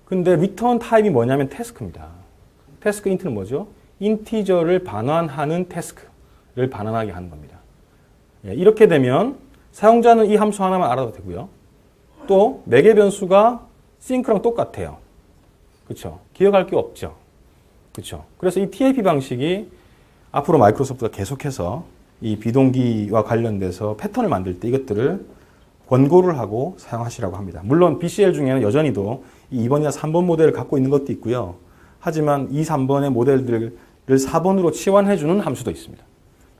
근데 리턴 타입이 뭐냐면 태스크입니다. 태스크 인트는 뭐죠? 인티저를 반환하는 태스크를 반환하게 하는 겁니다. 예, 이렇게 되면 사용자는 이 함수 하나만 알아도 되고요. 또 매개 변수가 싱크랑 똑같아요. 그렇죠? 기억할 게 없죠. 그렇죠? 그래서 이 TAP 방식이 앞으로 마이크로소프트가 계속해서 이 비동기와 관련돼서 패턴을 만들 때 이것들을 권고를 하고 사용하시라고 합니다. 물론 BCL 중에는 여전히도 이 2번이나 3번 모델을 갖고 있는 것도 있고요. 하지만 2, 3번의 모델들을 4번으로 치환해주는 함수도 있습니다.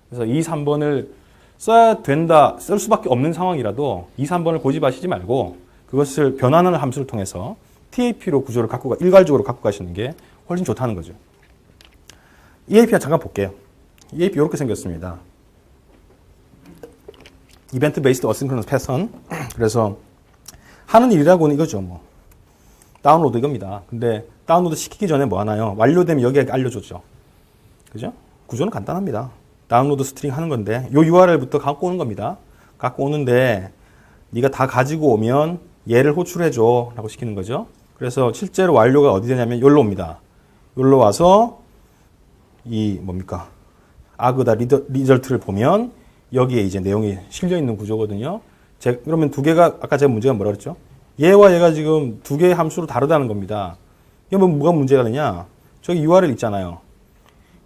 그래서 2, 3번을 써야 된다, 쓸 수밖에 없는 상황이라도 2, 3번을 고집하시지 말고 그것을 변환하는 함수를 통해서 TAP로 구조를 일괄적으로 갖고 가시는 게 훨씬 좋다는 거죠. EAP 잠깐 볼게요. EAP 이렇게 생겼습니다. 이벤트 베이스드 어싱크러너스 패턴. 그래서 하는 일이라고는 이거죠. 뭐 다운로드 이겁니다. 근데 다운로드 시키기 전에 뭐 하나요? 완료되면 여기에 알려줬죠. 그죠? 구조는 간단합니다. 다운로드 스트링 하는 건데 요 URL부터 갖고 오는 겁니다. 갖고 오는데 네가 다 가지고 오면 얘를 호출해줘 라고 시키는 거죠. 그래서 실제로 완료가 어디 되냐면 여기로 옵니다. 여기로 와서 이 뭡니까? 아그다 리절트를 보면 여기에 이제 내용이 실려 있는 구조거든요. 그러면 두 개가 아까 제가 문제가 뭐라 그랬죠? 얘와 얘가 지금 두 개의 함수로 다르다는 겁니다. 이게 뭐가 문제가 되냐? 저기 URL 있잖아요.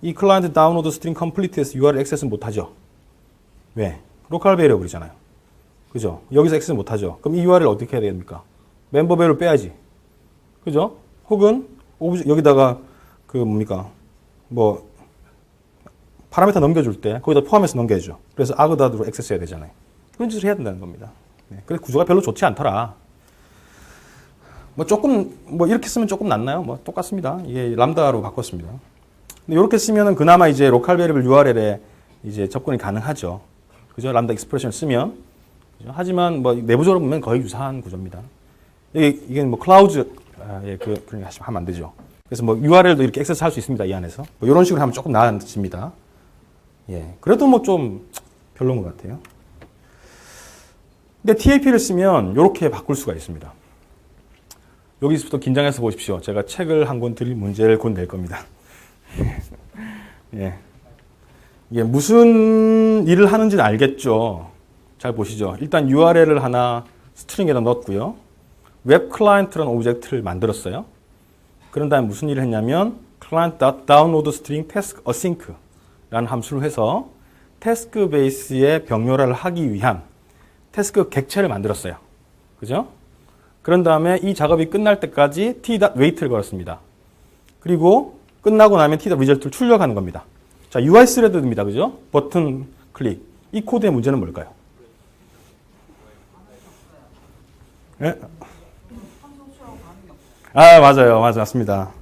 이 클라이언트 다운로드 스트링 컴플리트에서 URL 액세스 못하죠. 왜? 로컬 베리어블이잖아요. 그죠? 여기서 액세스 못하죠. 그럼 이 URL 어떻게 해야 됩니까? 멤버 베리어블 빼야지. 그죠? 혹은 여기다가 그 뭡니까? 뭐 파라미터 넘겨줄 때 거기다 포함해서 넘겨야죠. 그래서 아그다드로 액세스해야 되잖아요. 그런 짓을 해야 된다는 겁니다. 네. 그래서 구조가 별로 좋지 않더라. 뭐 조금 뭐 이렇게 쓰면 조금 낫나요? 뭐 똑같습니다. 이게 람다로 바꿨습니다. 근데 이렇게 쓰면은 그나마 이제 로컬 베리어블 URL에 이제 접근이 가능하죠. 그죠? 람다 익스프레션을 쓰면. 그죠? 하지만 뭐 내부적으로 보면 거의 유사한 구조입니다. 이게 뭐 클라우드 그런 거 하면 안 되죠. 그래서 뭐 URL도 이렇게 액세스 할 수 있습니다. 이 안에서. 뭐 이런 식으로 하면 조금 나아집니다. 예. 그래도 뭐 좀 별로인 것 같아요. 근데 TAP를 쓰면 이렇게 바꿀 수가 있습니다. 여기서부터 긴장해서 보십시오. 제가 책을 한 권 드릴 문제를 곧 낼 겁니다. 예. 이게 무슨 일을 하는지는 알겠죠. 잘 보시죠. 일단 URL을 하나 스트링에다 넣었고요. 웹 클라이언트라는 오브젝트를 만들었어요. 그런 다음에 무슨 일을 했냐면 client.download string task async라는 함수를 해서 태스크 베이스의 병렬화를 하기 위한 태스크 객체를 만들었어요. 그죠? 그런 다음에 이 작업이 끝날 때까지 t.wait를 걸었습니다. 그리고 끝나고 나면 t.result를 출력하는 겁니다. 자, UI 스레드입니다. 그죠? 버튼 클릭. 이 코드의 문제는 뭘까요? 예? 맞아요. 맞습니다.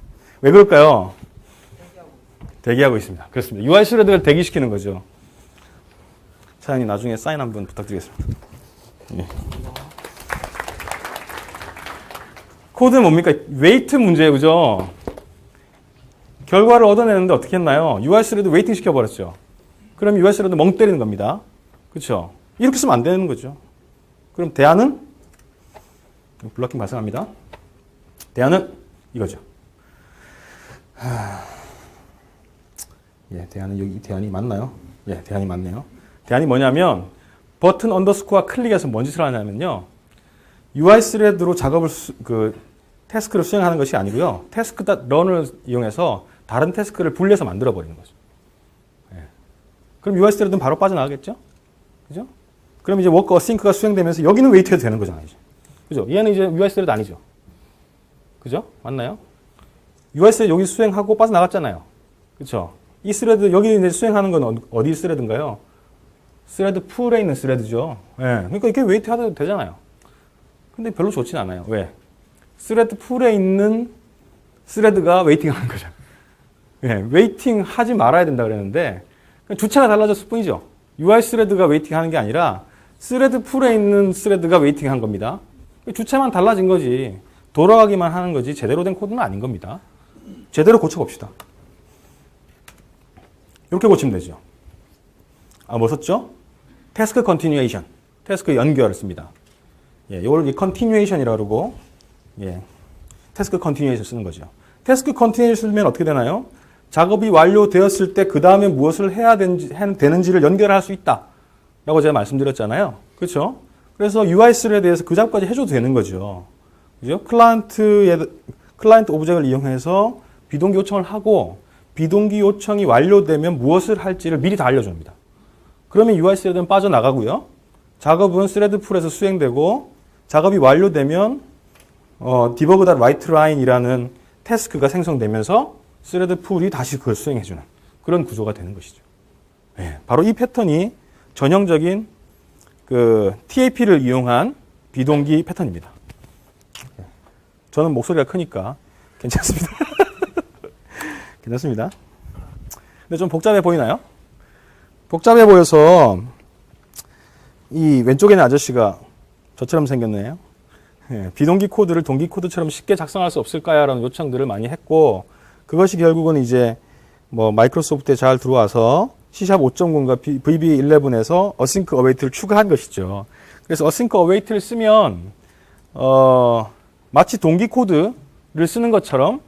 왜 그럴까요? 대기하고 있습니다. 그렇습니다. UI 스레드를 대기시키는 거죠. 사장님 나중에 사인 한번 부탁드리겠습니다. 예. 코드는 뭡니까? 웨이트 문제예요. 그죠? 결과를 얻어내는데 어떻게 했나요? UI 스레드 웨이팅 시켜버렸죠. 그럼 UI 스레드 멍 때리는 겁니다. 그렇죠? 이렇게 쓰면 안 되는 거죠. 그럼 대안은? 블러킹 발생합니다. 대안은 이거죠. 예, 대안은 여기 대안이 맞나요? 예, 대안이 맞네요. 대안이 뭐냐면 버튼 언더스코어 클릭해서 뭔 짓을 하냐면요. UI 스레드로 작업을 태스크를 수행하는 것이 아니고요. 태스크.run을 이용해서 다른 태스크를 분리해서 만들어 버리는 거죠. 예. 그럼 UI 스레드는 바로 빠져나가겠죠? 그죠? 그럼 이제 워크 어싱크가 수행되면서 여기는 웨이트 해도 되는 거잖아요. 이제. 그죠? 얘는 이제 UI 스레드 아니죠. 그죠? 맞나요? UI 스레드 여기 수행하고 빠져나갔잖아요. 그렇죠? 이 스레드 여기 이제 수행하는 건 어디 스레드인가요? 스레드 풀에 있는 스레드죠. 예. 그러니까 이게 웨이트 해도 되잖아요. 근데 별로 좋진 않아요. 왜? 스레드 풀에 있는 스레드가 웨이팅 하는 거죠. 예, 웨이팅 하지 말아야 된다 그랬는데 주체가 달라졌을 뿐이죠. UI 스레드가 웨이팅 하는 게 아니라 스레드 풀에 있는 스레드가 웨이팅 한 겁니다. 주체만 달라진 거지. 돌아가기만 하는 거지 제대로 된 코드는 아닌 겁니다. 제대로 고쳐봅시다. 이렇게 고치면 되죠. 뭐 썼죠? 태스크 컨티뉴에이션. 태스크 연결을 씁니다. 예, 이걸 컨티뉴에이션이라고 그러고, 예, 태스크 컨티뉴에이션 쓰는 거죠. 태스크 컨티뉴에이션 쓰면 어떻게 되나요? 작업이 완료되었을 때 그 다음에 무엇을 해야 되는지를 연결할 수 있다. 라고 제가 말씀드렸잖아요. 그렇죠? 그래서 UI 스레드에 대해서 그 작업까지 해줘도 되는 거죠. 그죠? 클라이언트 오브젝트를 이용해서 비동기 요청을 하고 비동기 요청이 완료되면 무엇을 할지를 미리 다 알려줍니다. 그러면 UI 스레드는 빠져나가고요. 작업은 스레드 풀에서 수행되고 작업이 완료되면 debug.writeLine이라는 태스크가 생성되면서 스레드 풀이 다시 그걸 수행해주는 그런 구조가 되는 것이죠. 네, 바로 이 패턴이 전형적인 그 TAP를 이용한 비동기 패턴입니다. 저는 목소리가 크니까 괜찮습니다. 괜찮습니다. 근데 좀 복잡해 보이나요? 복잡해 보여서 이 왼쪽에 있는 아저씨가 저처럼 생겼네요. 예, 비동기 코드를 동기 코드처럼 쉽게 작성할 수 없을까요? 라는 요청들을 많이 했고 그것이 결국은 이제 뭐 마이크로소프트에 잘 들어와서 C# 5.0과 VB11에서 async await를 추가한 것이죠. 그래서 async await를 쓰면 마치 동기 코드를 쓰는 것처럼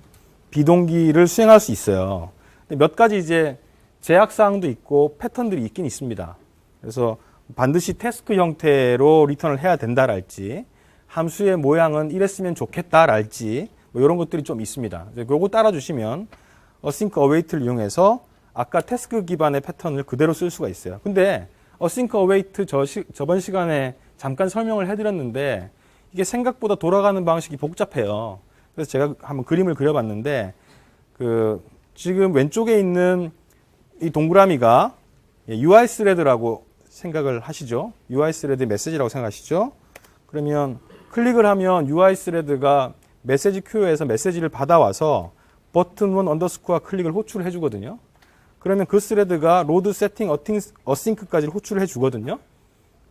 비동기를 수행할 수 있어요. 몇 가지 이제 제약 사항도 있고 패턴들이 있긴 있습니다. 그래서 반드시 태스크 형태로 리턴을 해야 된다랄지 함수의 모양은 이랬으면 좋겠다랄지 뭐 이런 것들이 좀 있습니다. 요거 따라주시면 async await를 이용해서 아까 태스크 기반의 패턴을 그대로 쓸 수가 있어요. 근데 async await 저번 시간에 잠깐 설명을 해드렸는데 이게 생각보다 돌아가는 방식이 복잡해요. 그래서 제가 한번 그림을 그려봤는데 지금 왼쪽에 있는 이 동그라미가 UI 스레드라고 생각을 하시죠. UI 스레드 메시지라고 생각하시죠. 그러면 클릭을 하면 UI 스레드가 메시지 큐에서 메시지를 받아와서 버튼 1 언더스코어 클릭을 호출을 해주거든요. 그러면 그 스레드가 로드 세팅 어싱크까지 호출을 해주거든요.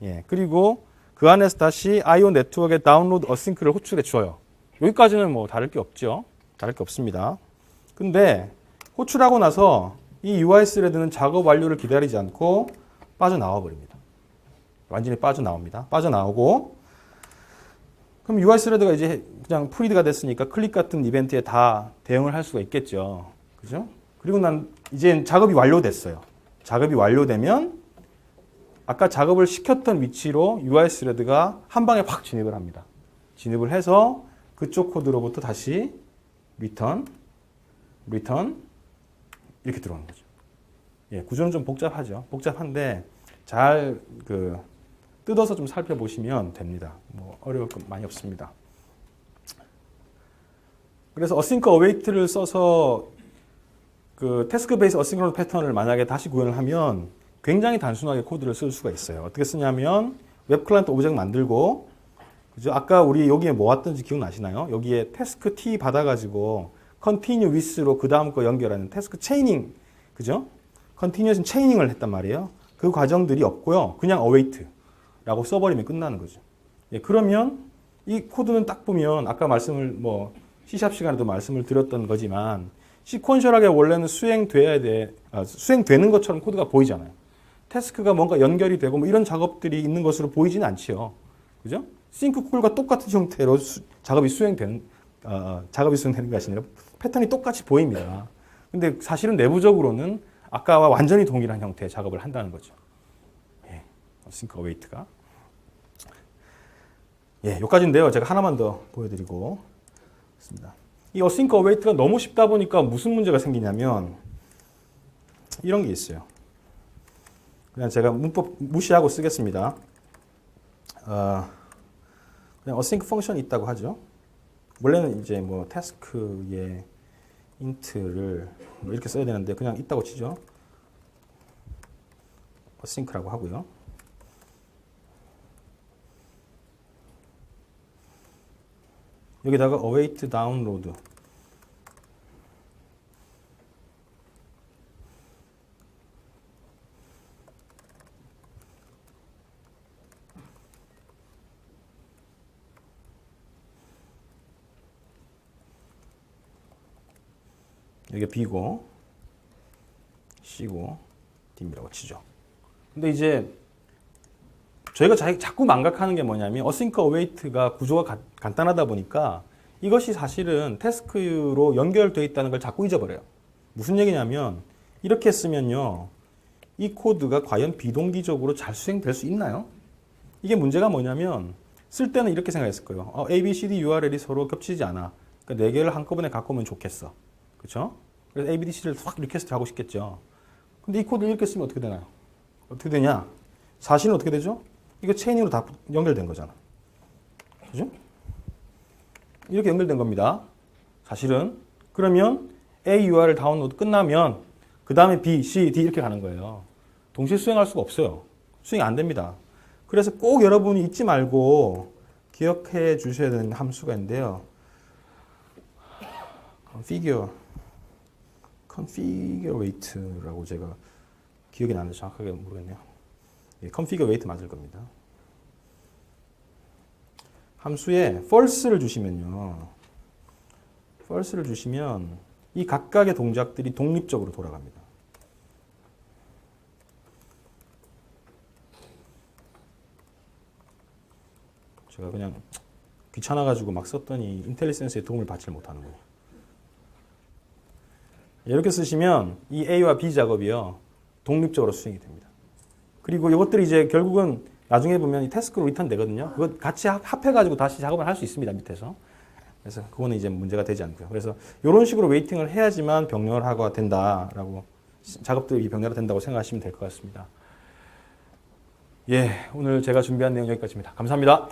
예, 그리고 그 안에서 다시 IO 네트워크에 다운로드 어싱크를 호출해 줘요. 여기까지는 뭐 다를 게 없죠. 다를 게 없습니다. 근데 호출하고 나서 이 UI 스레드는 작업 완료를 기다리지 않고 빠져나와 버립니다. 완전히 빠져나옵니다. 빠져나오고 그럼 UI 스레드가 이제 그냥 프리드가 됐으니까 클릭 같은 이벤트에 다 대응을 할 수가 있겠죠. 그죠? 그리고 난 이제 작업이 완료됐어요. 작업이 완료되면 아까 작업을 시켰던 위치로 UI 스레드가 한 방에 확 진입을 합니다. 진입을 해서 그쪽 코드로부터 다시 return 이렇게 들어오는 거죠. 예, 구조는 좀 복잡하죠. 복잡한데 잘 뜯어서 좀 살펴보시면 됩니다. 뭐 어려울 건 많이 없습니다. 그래서 async await를 써서 태스크 베이스 어싱크로너스 패턴을 만약에 다시 구현을 하면 굉장히 단순하게 코드를 쓸 수가 있어요. 어떻게 쓰냐면 웹 클라이언트 오브젝트 만들고 그죠? 아까 우리 여기에 뭐 왔던지 기억나시나요? 여기에 태스크 T 받아가지고 continue with로 그 다음 거 연결하는 태스크 체이닝 그죠? continuous 체이닝을 했단 말이에요. 그 과정들이 없고요. 그냥 await라고 써버리면 끝나는 거죠. 예, 그러면 이 코드는 딱 보면 아까 말씀을 C# 시간에도 말씀을 드렸던 거지만 시퀀셜하게 원래는 수행되는 것처럼 코드가 보이잖아요. 태스크가 뭔가 연결이 되고 뭐 이런 작업들이 있는 것으로 보이지는 않지요. 그죠? 싱크콜과 똑같은 형태로 작업이 수행되는 것이 아니라 패턴이 똑같이 보입니다. 근데 사실은 내부적으로는 아까와 완전히 동일한 형태의 작업을 한다는 거죠. 예, async await가. 예, 여기까지인데요. 제가 하나만 더 보여드리고 있습니다. 이 async await가 너무 쉽다 보니까 무슨 문제가 생기냐면 이런 게 있어요. 그냥 제가 문법 무시하고 쓰겠습니다. 그냥 async 펑션이 있다고 하죠. 원래는 이제 뭐 태스크의 int를 뭐 이렇게 써야 되는데 그냥 있다고 치죠. async라고 하고요. 여기다가 await download 여기가 B고 C고 D라고 치죠. 근데 이제 저희가 자꾸 망각하는 게 뭐냐면 어싱크 어웨이트가 구조가 간단하다 보니까 이것이 사실은 태스크로 연결되어 있다는 걸 자꾸 잊어버려요. 무슨 얘기냐면 이렇게 쓰면요. 이 코드가 과연 비동기적으로 잘 수행될 수 있나요? 이게 문제가 뭐냐면 쓸 때는 이렇게 생각했을 거예요. A, B, C, D URL이 서로 겹치지 않아. 그러니까 4개를 한꺼번에 갖고 오면 좋겠어. 그렇죠? 그래서 A, B, D, C를 확 리퀘스트 하고 싶겠죠. 근데 이 코드를 이렇게 쓰면 어떻게 되나요? 어떻게 되냐? 사실은 어떻게 되죠? 이거 체인으로 다 연결된 거잖아. 그죠? 이렇게 연결된 겁니다. 사실은. 그러면 A URL 다운로드 끝나면 그 다음에 B, C, D 이렇게 가는 거예요. 동시에 수행할 수가 없어요. 수행이 안 됩니다. 그래서 꼭 여러분이 잊지 말고 기억해 주셔야 되는 함수가 있는데요. configure weight라고 제가 기억이 나는데 정확하게 모르겠네요. 예, configure weight 맞을 겁니다. 함수에 false를 주시면요. false를 주시면 이 각각의 동작들이 독립적으로 돌아갑니다. 제가 그냥 귀찮아가지고 막 썼더니 인텔리센스의 도움을 받지 못하는 거예요. 이렇게 쓰시면 이 A와 B 작업이요. 독립적으로 수행이 됩니다. 그리고 이것들이 이제 결국은 나중에 보면 이 태스크로 리턴 되거든요. 그거 같이 합해가지고 다시 작업을 할 수 있습니다. 밑에서. 그래서 그거는 이제 문제가 되지 않고요. 그래서 이런 식으로 웨이팅을 해야지만 병렬화가 된다라고 작업들이 병렬화 된다고 생각하시면 될 것 같습니다. 예, 오늘 제가 준비한 내용 여기까지입니다. 감사합니다.